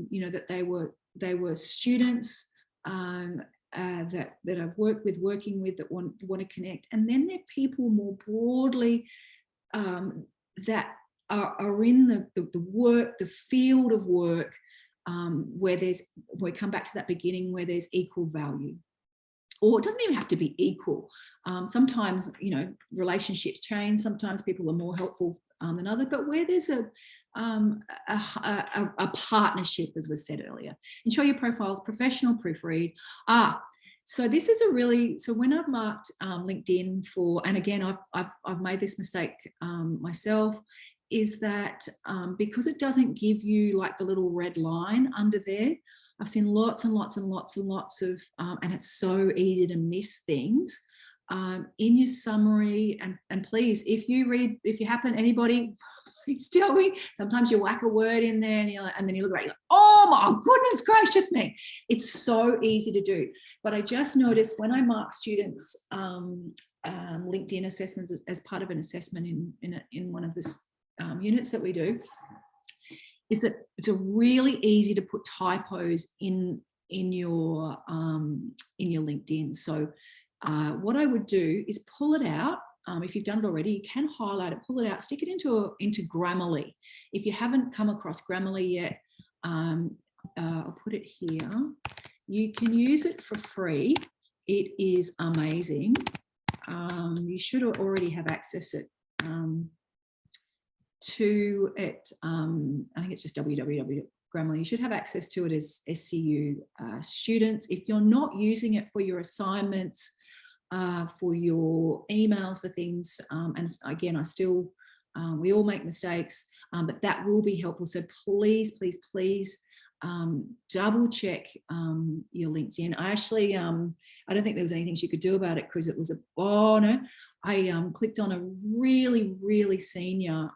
[SPEAKER 2] you know, that they were students that I've working with, that want to connect. And then there are people more broadly that are in the work, the field of work, where we come back to that beginning, where there's equal value. Or it doesn't even have to be equal. Sometimes, you know, relationships change. Sometimes people are more helpful than others, but where there's a partnership, as was said earlier. Ensure your profiles professional, proofread. So this is so when I've marked LinkedIn for, and again, I've made this mistake myself, is that because it doesn't give you like the little red line under there, I've seen lots and lots and lots and lots of, and it's so easy to miss things. In your summary, and please, if you happen, anybody, please tell me. Sometimes you whack a word in there and then you look at it, you're like, oh my goodness gracious me. It's so easy to do. But I just noticed when I mark students' LinkedIn assessments as part of an assessment in one of the units that we do, is that it's really easy to put typos in your LinkedIn. So what I would do is pull it out. If you've done it already, you can highlight it, pull it out, stick it into Grammarly. If you haven't come across Grammarly yet, I'll put it here. You can use it for free. It is amazing. You should already have access to it. I think it's just www.grammarly. You should have access to it as SCU students. If you're not using it for your assignments, for your emails, for things, and again, we all make mistakes, but that will be helpful. So please, please, please double check your LinkedIn. I actually, I don't think there was anything she could do about it, because it was I clicked on a really, really senior,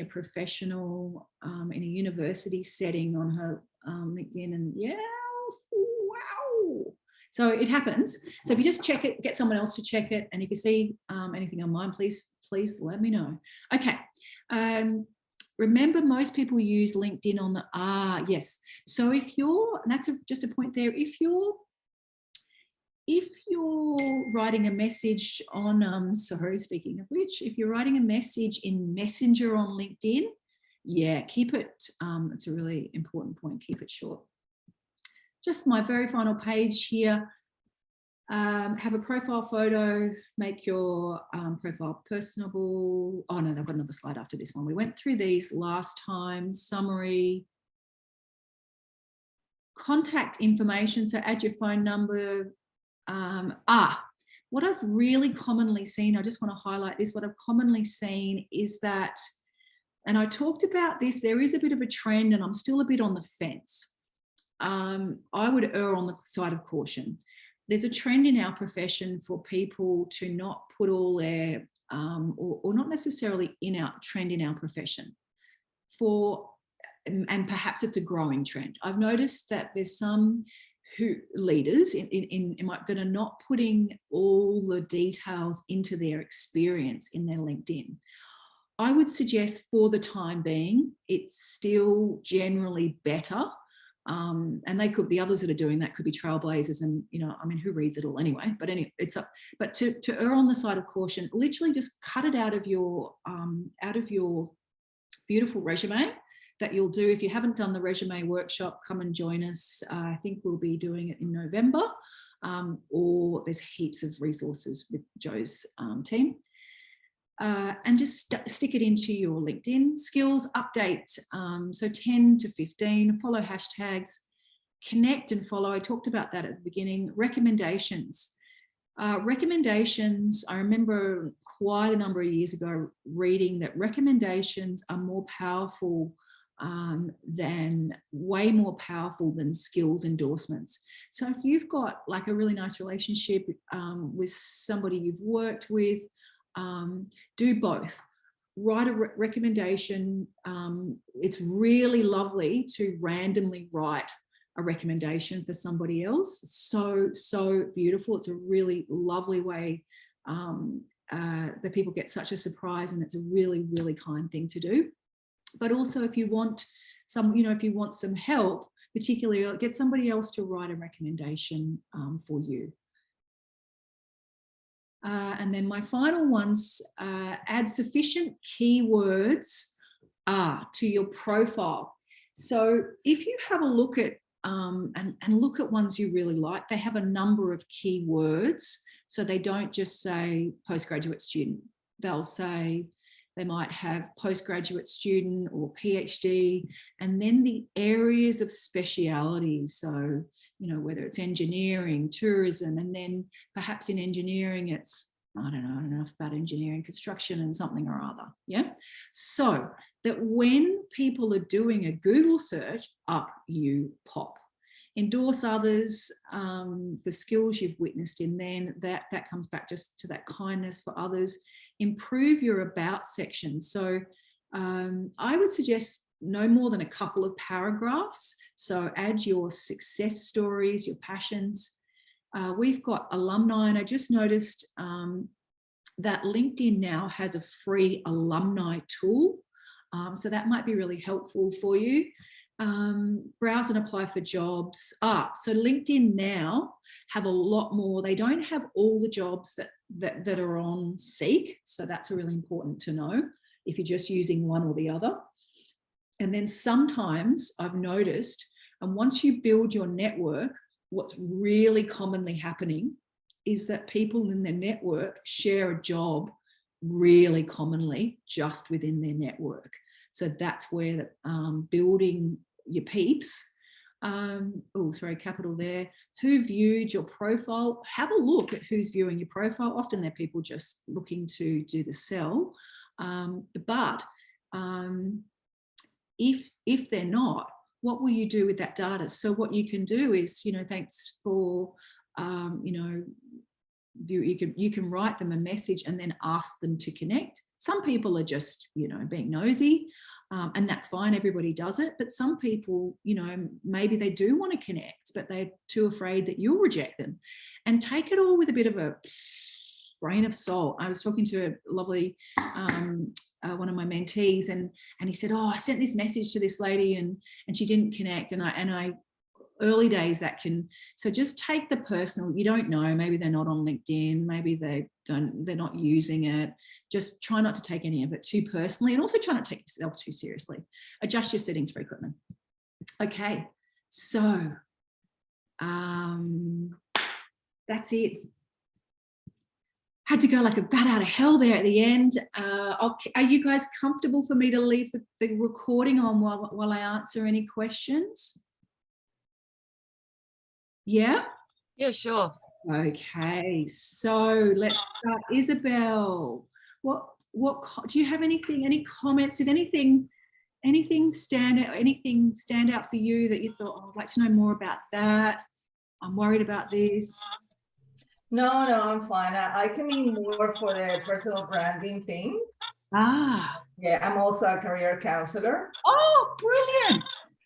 [SPEAKER 2] professional in a university setting on her LinkedIn, and yeah, wow. So it happens. So if you just check it, get someone else to check it, and if you see anything on mine, please let me know. Okay. Remember, most people use LinkedIn on the yes. So if you're, and that's just a point there, if you're writing a message on, sorry, speaking of which, if you're writing a message in Messenger on LinkedIn, yeah, keep it, it's a really important point, keep it short. Just my very final page here, have a profile photo, make your profile personable. Oh no, I've got another slide after this one. We went through these last time, summary, contact information, so add your phone number. What I've really commonly seen, I just want to highlight this, what I've commonly seen is that, and I talked about this, there is a bit of a trend, and I'm still a bit on the fence. I would err on the side of caution. There's a trend in our profession for people to not put all their or not necessarily in our trend in our profession, and perhaps it's a growing trend. I've noticed that there's some leaders that are not putting all the details into their experience in their LinkedIn. I would suggest for the time being, it's still generally better. And the others that are doing that could be trailblazers, and I mean, who reads it all anyway? But anyway, but to err on the side of caution, literally just cut it out of your beautiful resume that you'll do. If you haven't done the resume workshop, come and join us. I think we'll be doing it in November, or there's heaps of resources with Joe's team. And just stick it into your LinkedIn skills, update, so 10 to 15, follow hashtags, connect and follow. I talked about that at the beginning. Recommendations. Recommendations, I remember quite a number of years ago reading that recommendations are more powerful way more powerful than skills endorsements. So if you've got like a really nice relationship with somebody you've worked with, do both. Write a recommendation. It's really lovely to randomly write a recommendation for somebody else. So beautiful. It's a really lovely way that people get such a surprise, and it's a really, really kind thing to do. But also, if you want some help, particularly, get somebody else to write a recommendation for you. And then my final ones, add sufficient keywords to your profile. So if you have a look at and look at ones you really like, they have a number of keywords. So they don't just say postgraduate student. They might have postgraduate student or PhD, and then the areas of speciality. So, whether it's engineering, tourism, and then perhaps in engineering, it's, I don't know enough about engineering, construction and something or other. Yeah. So that when people are doing a Google search, up you pop. Endorse others for skills you've witnessed in them. That comes back just to that kindness for others. Improve your about section. So I would suggest no more than a couple of paragraphs. So add your success stories, your passions. We've got alumni, and I just noticed that LinkedIn now has a free alumni tool. So that might be really helpful for you. Browse and apply for jobs. So LinkedIn now have a lot more. They don't have all the jobs that are on Seek. So that's really important to know if you're just using one or the other. And then sometimes I've noticed, and once you build your network, what's really commonly happening is that people in their network share a job really commonly just within their network. So that's where building your peeps, capital there, who viewed your profile, have a look at who's viewing your profile. Often they're people just looking to do the sell. But if they're not, what will you do with that data? So what you can do is, thanks for, you can write them a message and then ask them to connect. Some people are just, being nosy, and that's fine. Everybody does it. But some people, maybe they do want to connect, but they're too afraid that you'll reject them. And take it all with a bit of a grain of salt. I was talking to a lovely, one of my mentees, and he said, I sent this message to this lady and she didn't connect. And I early days that can, so just take the personal, you don't know, maybe they're not on LinkedIn, maybe they're not using it. Just try not to take any of it too personally, and also try not to take yourself too seriously. Adjust your settings frequently. Okay, so that's it. Had to go like a bat out of hell there at the end. Are you guys comfortable for me to leave the recording on while I answer any questions? Yeah?
[SPEAKER 1] Yeah, sure.
[SPEAKER 2] Okay, so let's start. Isabel, what do you have any comments? Did anything stand out for you that you thought, I'd like to know more about that? I'm worried about this.
[SPEAKER 4] No, no, I'm fine. I can be more for the personal branding thing.
[SPEAKER 2] Ah,
[SPEAKER 4] Yeah, I'm also a career counselor.
[SPEAKER 2] oh, brilliant.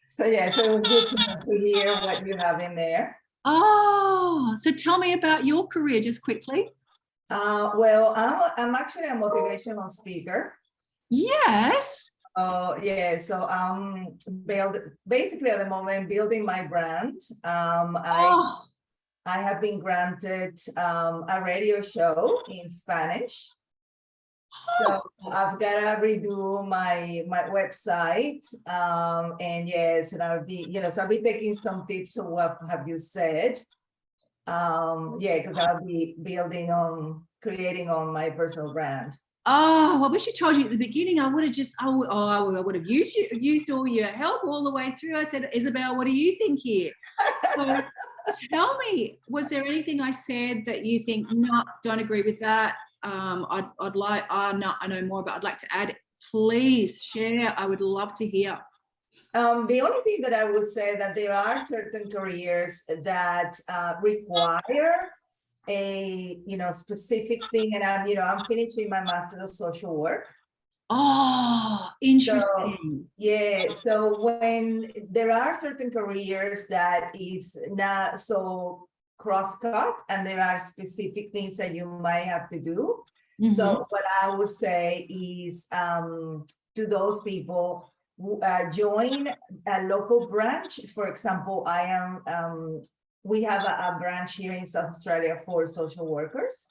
[SPEAKER 4] So yeah, so it was good to hear what you have in there.
[SPEAKER 2] Oh, so tell me about your career just quickly.
[SPEAKER 4] Well, I'm actually a motivational speaker.
[SPEAKER 2] Yes.
[SPEAKER 4] Yeah, so basically at the moment building my brand.
[SPEAKER 2] Oh,
[SPEAKER 4] I have been granted a radio show in Spanish. So I've got to redo my website. And yes, and I'll be, so I'll be taking some tips of what have you said. Yeah, because I'll be creating on my personal brand.
[SPEAKER 2] oh, I wish I told you at the beginning. I would have just, I would have used all your help all the way through. I said, Isabel, what do you think here? So tell me, was there anything I said that you think, no, don't agree with that? I'd like, I know more, but I'd like to add. Please share. I would love to hear.
[SPEAKER 4] The only thing that I would say that there are certain careers that require a specific thing, and I'm finishing my master of social work.
[SPEAKER 2] Oh, interesting.
[SPEAKER 4] Yeah, so when there are certain careers that is not so cross-cut, and there are specific things that you might have to do. So what I would say is to those people, join a local branch. For example, we have a branch here in South Australia for social workers.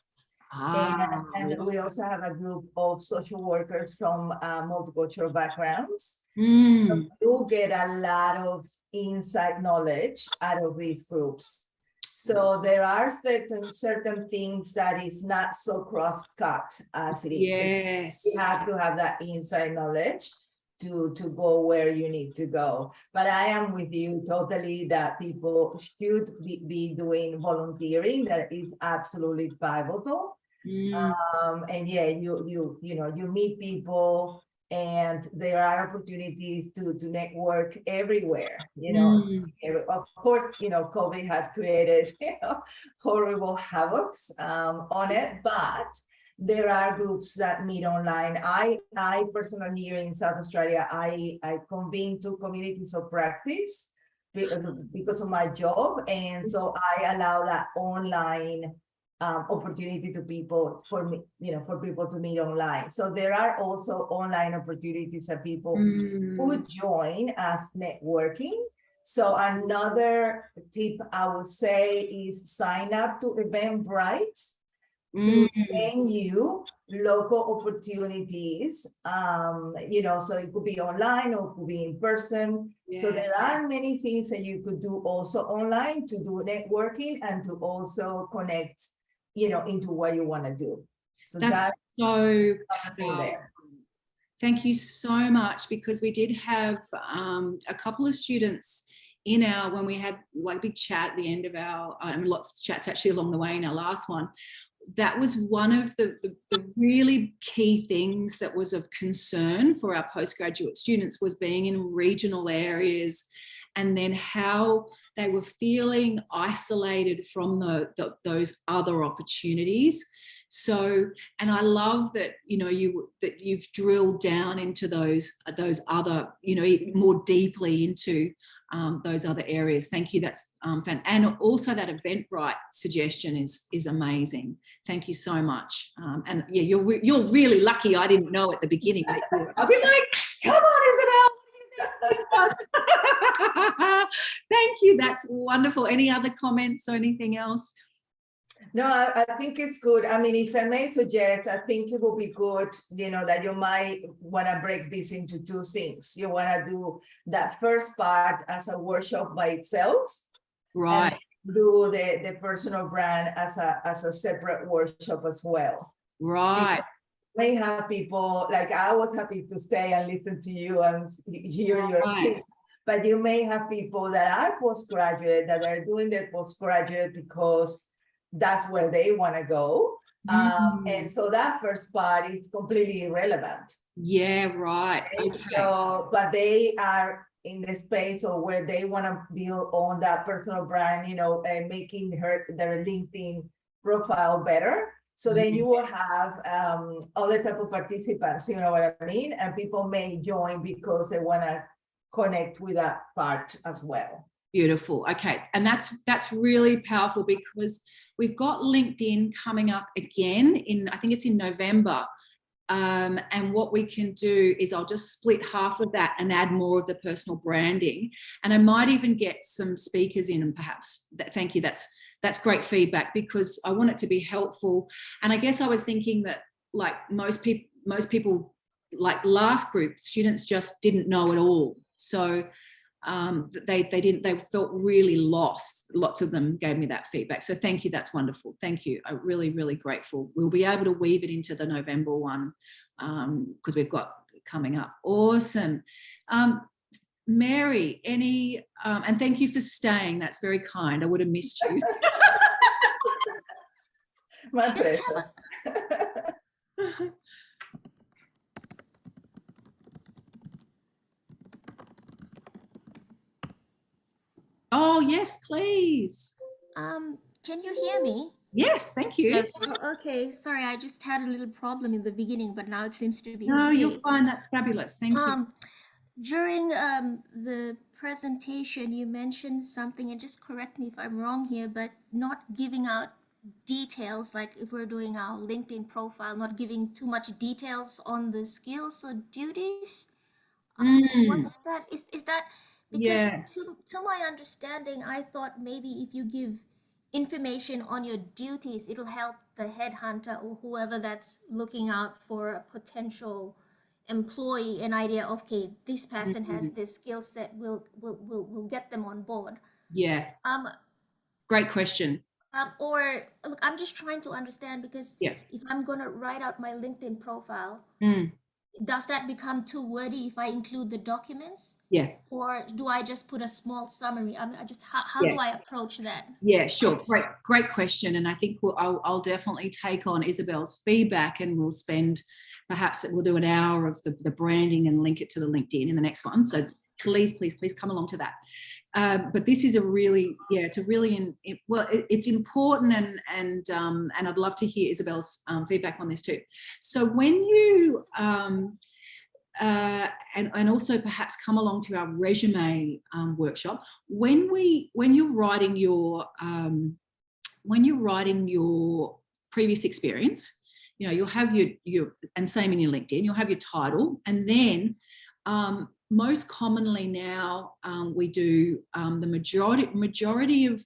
[SPEAKER 4] And we also have a group of social workers from multicultural backgrounds. You get a lot of inside knowledge out of these groups. So there are certain things that is not so cross-cut as it is.
[SPEAKER 2] Yes.
[SPEAKER 4] You have to have that inside knowledge to go where you need to go. But I am with you totally that people should be doing volunteering. That is absolutely pivotal. And yeah, you meet people, and there are opportunities to network everywhere. Of course, COVID has created horrible havocs on it, but there are groups that meet online. I personally here in South Australia, I convene two communities of practice because of my job, and so I allow that online opportunity to people for people to meet online. So there are also online opportunities that people would join as networking. So another tip I would say is sign up to Eventbrite to send you local opportunities. So it could be online or it could be in person. Yeah. So there are many things that you could do also online to do networking and to also connect into what you want to do. So that's
[SPEAKER 2] so
[SPEAKER 4] there.
[SPEAKER 2] Thank you so much, because we did have a couple of students in when we had like a big chat at the end of our, lots of chats actually along the way in our last one. That was one of the really key things that was of concern for our postgraduate students, was being in regional areas, and then how they were feeling isolated from those other opportunities. So, and I love that, you've drilled down into those other, more deeply into those other areas. Thank you. That's fun. And also that Eventbrite suggestion is amazing. Thank you so much. And yeah, you're really lucky. I didn't know at the beginning. I'll be like, come on, Isabel. Thank you. That's wonderful. Any other comments or anything else?
[SPEAKER 4] No, I think it's good. I mean, if I may suggest, I think it will be good, that you might want to break this into two things. You want to do that first part as a workshop by itself,
[SPEAKER 2] right?
[SPEAKER 4] And do the personal brand as a separate workshop as well,
[SPEAKER 2] right?
[SPEAKER 4] May have people, like I was happy to stay and listen to you and hear your thing, but you may have people that are postgraduate that are doing their postgraduate because that's where they want to go. And so that first part is completely irrelevant. Yeah, right. Okay. So, but they are in the space or where they want to build on that personal brand, and making their LinkedIn profile better. So then you will have other type of participants, you know what I mean? And people may join because they want to connect with that part as well.
[SPEAKER 2] Beautiful. Okay. And that's really powerful, because we've got LinkedIn coming up again I think it's in November. And what we can do is I'll just split half of that and add more of the personal branding. And I might even get some speakers in, and perhaps thank you. That's great feedback, because I want it to be helpful. And I guess I was thinking that, like most people, like last group, students just didn't know at all. So they felt really lost. Lots of them gave me that feedback. So thank you. That's wonderful. Thank you. I'm really, really grateful. We'll be able to weave it into the November one, because we've got coming up. Awesome. Mary, and thank you for staying. That's very kind. I would have missed you.
[SPEAKER 4] My pleasure.
[SPEAKER 2] Oh, yes, please.
[SPEAKER 6] Can you hear me?
[SPEAKER 2] Yes, thank you.
[SPEAKER 1] Yes.
[SPEAKER 6] Oh, okay, sorry, I just had a little problem in the beginning, but now it seems to be
[SPEAKER 2] No,
[SPEAKER 6] okay.
[SPEAKER 2] you're fine. That's fabulous. Thank you.
[SPEAKER 6] During the presentation, you mentioned something, and just correct me if I'm wrong here, but not giving out details, like if we're doing our LinkedIn profile, not giving too much details on the skills or duties. What's that? Is that because
[SPEAKER 2] Yeah.
[SPEAKER 6] to my understanding, I thought maybe if you give information on your duties, it'll help the headhunter or whoever that's looking out for a potential employee an idea of, okay, this person has this skill set, we'll get them on board.
[SPEAKER 2] Yeah. Great question.
[SPEAKER 6] Or look, I'm just trying to understand, because
[SPEAKER 2] Yeah.
[SPEAKER 6] if I'm gonna write out my LinkedIn profile, does that become too wordy if I include the documents?
[SPEAKER 2] Yeah.
[SPEAKER 6] Or do I just put a small summary? I mean, how
[SPEAKER 2] Yeah.
[SPEAKER 6] do I approach that?
[SPEAKER 2] Yeah, sure. Great question. And I think I'll definitely take on Isabel's feedback, and perhaps we'll do an hour of the branding and link it to the LinkedIn in the next one. So please come along to that. But this is it's important, and I'd love to hear Isabel's feedback on this too. So when you and also perhaps come along to our resume workshop, when you're writing your previous experience, you know, you'll have your and same in your LinkedIn, you'll have your title, and then most commonly now we do the majority of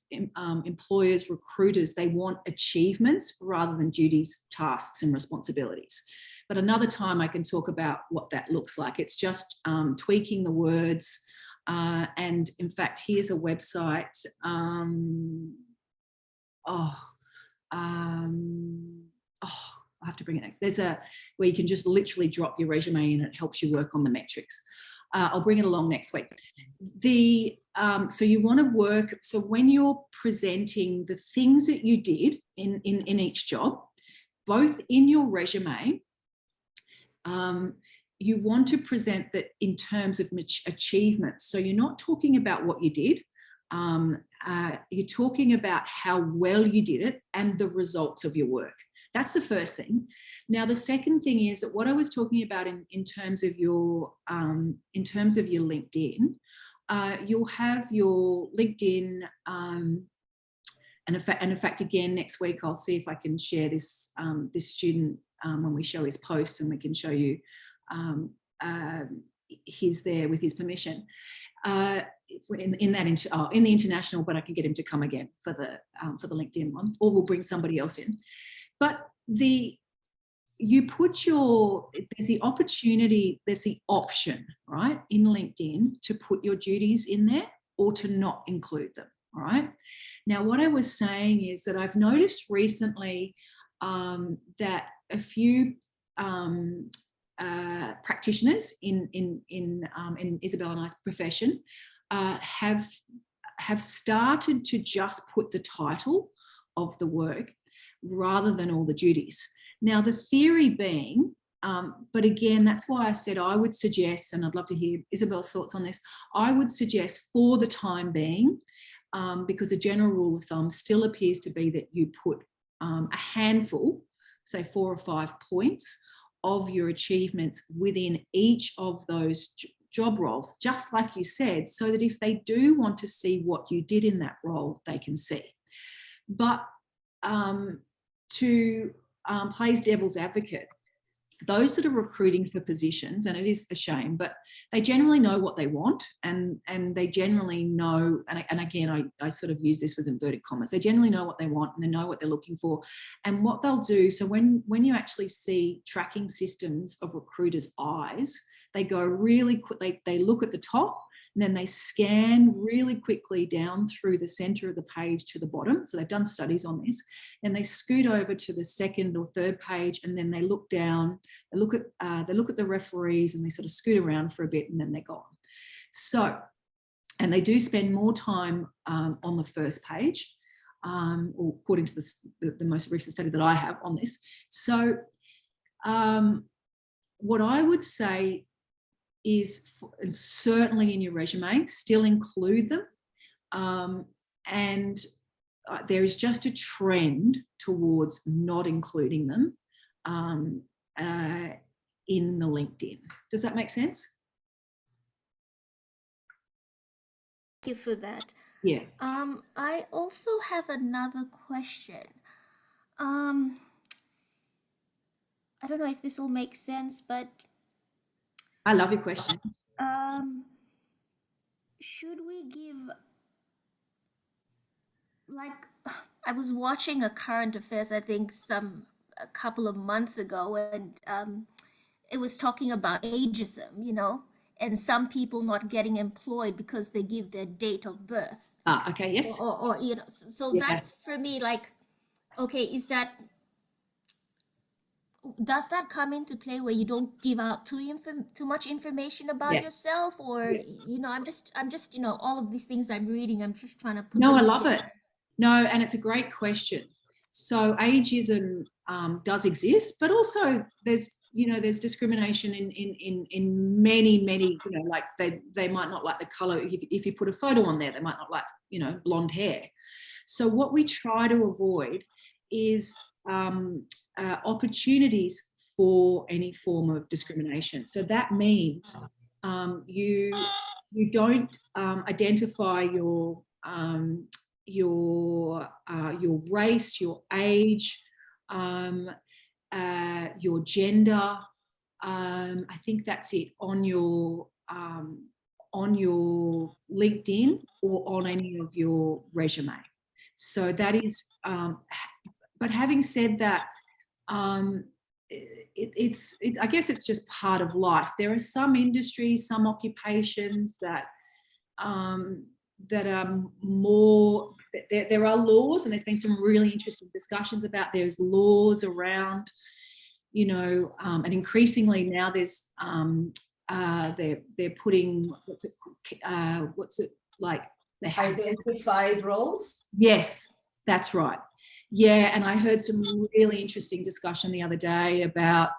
[SPEAKER 2] employers, recruiters, they want achievements rather than duties, tasks and responsibilities. But another time I can talk about what that looks like. It's just tweaking the words. And in fact, here's a website. I have to bring it next. There's where you can just literally drop your resume in, and it helps you work on the metrics. I'll bring it along next week. So you want to work, so when you're presenting the things that you did in each job, both in your resume, you want to present that in terms of achievements. So you're not talking about what you did. You're talking about how well you did it and the results of your work. That's the first thing. Now, the second thing is that what I was talking about in terms of your LinkedIn, you'll have your LinkedIn, and in fact, again, next week, I'll see if I can share this student when we show his post, and we can show you he's there with his permission in the international, but I can get him to come again for the LinkedIn one, or we'll bring somebody else in. But there's the opportunity, there's the option, right, in LinkedIn to put your duties in there or to not include them, all right? Now, what I was saying is that I've noticed recently that a few practitioners in Isabel and I's profession have started to just put the title of the work rather than all the duties. Now, the theory being, but again, that's why I said I would suggest, and I'd love to hear Isabel's thoughts on this, I would suggest for the time being, because the general rule of thumb still appears to be that you put a handful, say 4 or 5 points of your achievements within each of those job roles, just like you said, so that if they do want to see what you did in that role, they can see. But to play devil's advocate, those that are recruiting for positions, and it is a shame, but they generally know what they want, and they generally know, and again, I sort of use this with inverted commas, they generally know what they want and they know what they're looking for. And what they'll do, so when you actually see tracking systems of recruiters' eyes, they go really quick, they look at the top, and then they scan really quickly down through the center of the page to the bottom. So they've done studies on this. And they scoot over to the second or third page, and then they look down, they look at the referees, and they sort of scoot around for a bit, and then they're gone. So, and they do spend more time on the first page, or according to the most recent study that I have on this. So what I would say is, and certainly in your resume, still include them. And there is just a trend towards not including them in the LinkedIn. Does that make sense?
[SPEAKER 6] Thank you for that.
[SPEAKER 2] Yeah.
[SPEAKER 6] I also have another question. I don't know if this will make sense, but
[SPEAKER 2] I love your question.
[SPEAKER 6] should we give, like, I was watching a current affairs, I think a couple of months ago, and it was talking about ageism, you know, and some people not getting employed because they give their date of birth.
[SPEAKER 2] Okay, yes.
[SPEAKER 6] Or you know, so
[SPEAKER 2] Yeah.
[SPEAKER 6] that's for me like, okay, does that come into play where you don't give out too much information about
[SPEAKER 2] Yeah.
[SPEAKER 6] yourself, or
[SPEAKER 2] Yeah.
[SPEAKER 6] you know, I'm just you know, all of these things I'm reading, I'm just trying to put
[SPEAKER 2] No,
[SPEAKER 6] them
[SPEAKER 2] I love
[SPEAKER 6] together.
[SPEAKER 2] it. No, and it's a great question. So ageism does exist, but also there's discrimination in many, you know, like they might not like the color. If you put a photo on there, they might not like, you know, blonde hair. So what we try to avoid is opportunities for any form of discrimination. So that means you don't identify your race, your age, your gender. I think that's it on your LinkedIn or on any of your resume. So that is, but having said that, I guess it's just part of life. There are some industries, some occupations that are more, there are laws, and there's been some really interesting discussions about there's laws around, you know, and increasingly now there's they're putting what's it like, they have
[SPEAKER 4] identified roles.
[SPEAKER 2] Yes, that's right. Yeah, and I heard some really interesting discussion the other day about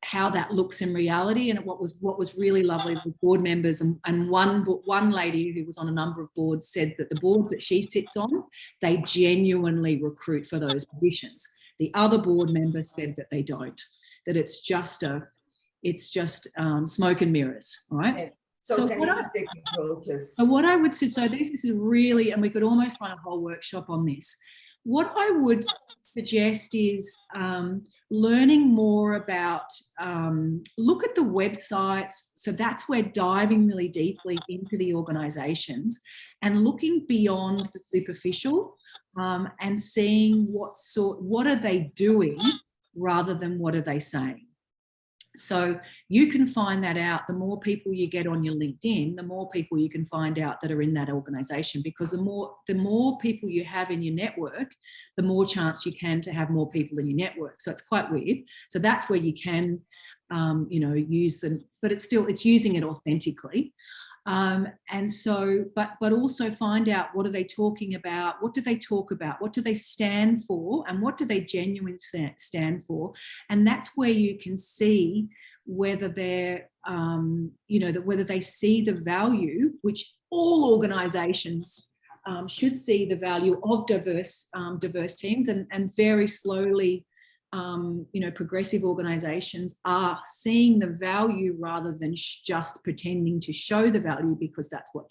[SPEAKER 2] how that looks in reality, and what was really lovely with board members, and one lady who was on a number of boards said that the boards that she sits on, they genuinely recruit for those positions. The other board members said that they don't, that it's just smoke and mirrors, right? So what I would say, so this is really, and we could almost run a whole workshop on this. What I would suggest is learning more about, look at the websites. So that's where diving really deeply into the organisations and looking beyond the superficial, and seeing what are they doing rather than what are they saying. So you can find that out. The more people you get on your LinkedIn, the more people you can find out that are in that organisation, because the more people you have in your network, the more chance you can to have more people in your network. So it's quite weird. So that's where you can, you know, use them, but it's using it authentically. And so, but also find out, what are they talking about? What do they talk about? What do they stand for? And what do they genuinely stand for? And that's where you can see whether they're, you know, whether they see the value, which all organisations should see the value of diverse teams, and very slowly, progressive organisations are seeing the value rather than just pretending to show the value, because that's what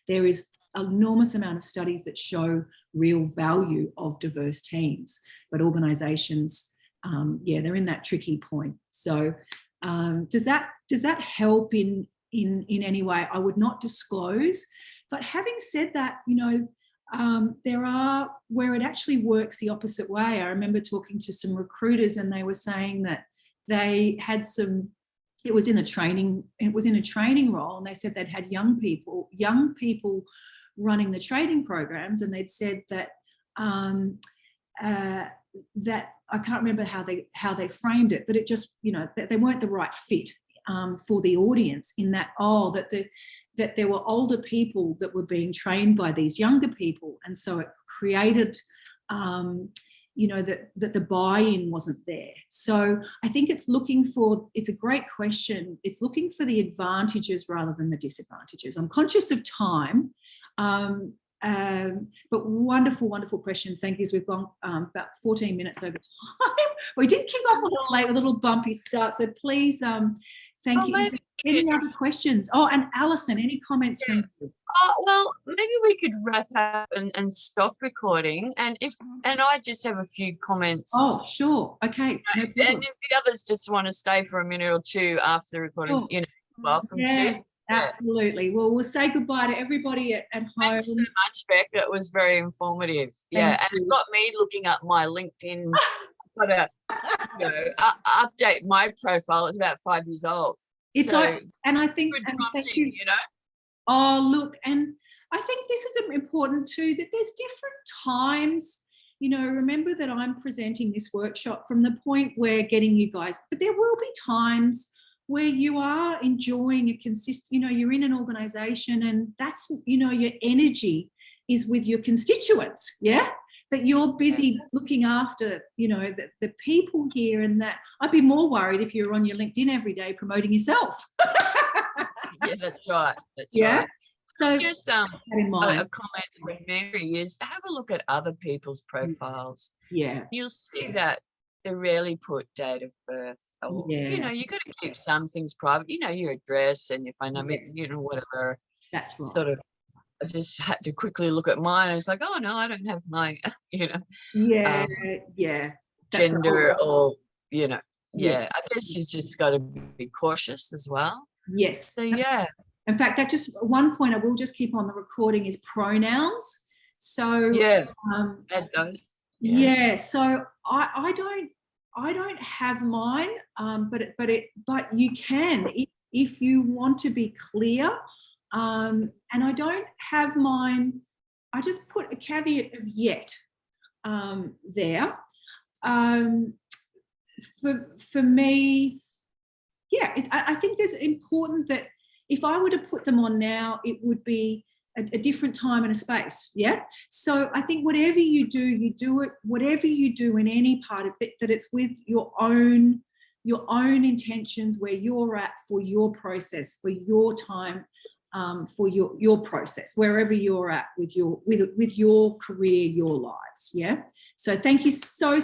[SPEAKER 2] there is an enormous amount of studies that show real value of diverse teams, but organisations, they're in that tricky point. So does that help in any way? I would not disclose, but having said that, there are where it actually works the opposite way. I remember talking to some recruiters, and they were saying that they had it was in a training role, and they said they'd had young people running the training programs, and they'd said that that I can't remember how they framed it, but it just, that they weren't the right fit for the audience, in that that there were older people that were being trained by these younger people, and so it created that the buy-in wasn't there. So I think it's a great question. It's looking for the advantages rather than the disadvantages. I'm conscious of time, but wonderful questions. Thank you. We've gone about 14 minutes over time. We did kick off a little late, a little bumpy start. So please, thank you. Any other questions? Oh, and Alison, any comments from you?
[SPEAKER 1] Well, maybe we could wrap up and stop recording, and I just have a few comments.
[SPEAKER 2] Oh, sure. Okay. No problem.
[SPEAKER 1] And if the others just want to stay for a minute or two after the recording,
[SPEAKER 2] Sure.
[SPEAKER 1] Welcome
[SPEAKER 2] yes,
[SPEAKER 1] to.
[SPEAKER 2] Absolutely. Well, we'll say goodbye to everybody at home.
[SPEAKER 1] Thanks so much, Beck. That was very informative. Yeah, and it got me looking up my LinkedIn. Got to, update my profile. It's about 5 years old.
[SPEAKER 2] It's and I think,
[SPEAKER 1] good prompting,
[SPEAKER 2] Oh, look, and I think this is important too, that there's different times. Remember that I'm presenting this workshop from the point where getting you guys, but there will be times where you are enjoying a consistent, you're in an organisation, and that's, your energy is with your constituents, that you're busy looking after, the people here, and that I'd be more worried if you're on your LinkedIn every day promoting yourself.
[SPEAKER 1] Yeah, that's right.
[SPEAKER 2] Right. So
[SPEAKER 1] just a comment from Mary is have a look at other people's profiles.
[SPEAKER 2] Yeah.
[SPEAKER 1] You'll see that they rarely put date of birth, or you got to keep some things private. Your address and your phone number, whatever.
[SPEAKER 2] That's right.
[SPEAKER 1] Sort of. I just had to quickly look at mine. I was like, oh no, I don't have my, gender, or I guess you just got to be cautious as well.
[SPEAKER 2] Yes.
[SPEAKER 1] So yeah.
[SPEAKER 2] In fact, that just one point I will just keep on the recording is pronouns. So
[SPEAKER 1] add those.
[SPEAKER 2] So I don't have mine, but you can if you want to be clear. And I don't have mine. I just put a caveat of yet there. For me, I think there's important that if I were to put them on now, it would be a different time and a space. So I think whatever you do it, whatever you do in any part of it, that it's with your own intentions, where you're at for your process, for your time, for your process, wherever you're at with your career, your lives. So thank you so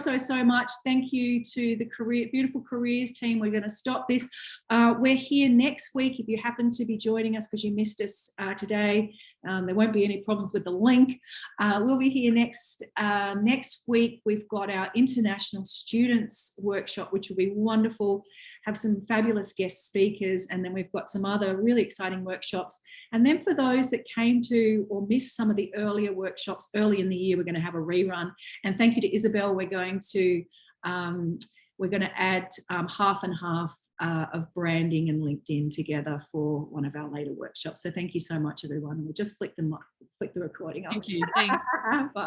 [SPEAKER 2] much. Thank you to the Beautiful Careers team. We're going to stop this. We're here next week. If you happen to be joining us because you missed us today, there won't be any problems with the link. We'll be here next week. We've got our International Students Workshop, which will be wonderful. Have some fabulous guest speakers, and then we've got some other really exciting workshops. And then for those that came to or missed some of the earlier workshops early in the year, we're going to have a rerun. And thank you to Isabel. We're going to add half and half of branding and LinkedIn together for one of our later workshops. So thank you so much, everyone. We'll just flick the recording on.
[SPEAKER 1] Thank you. Thanks.
[SPEAKER 2] Bye.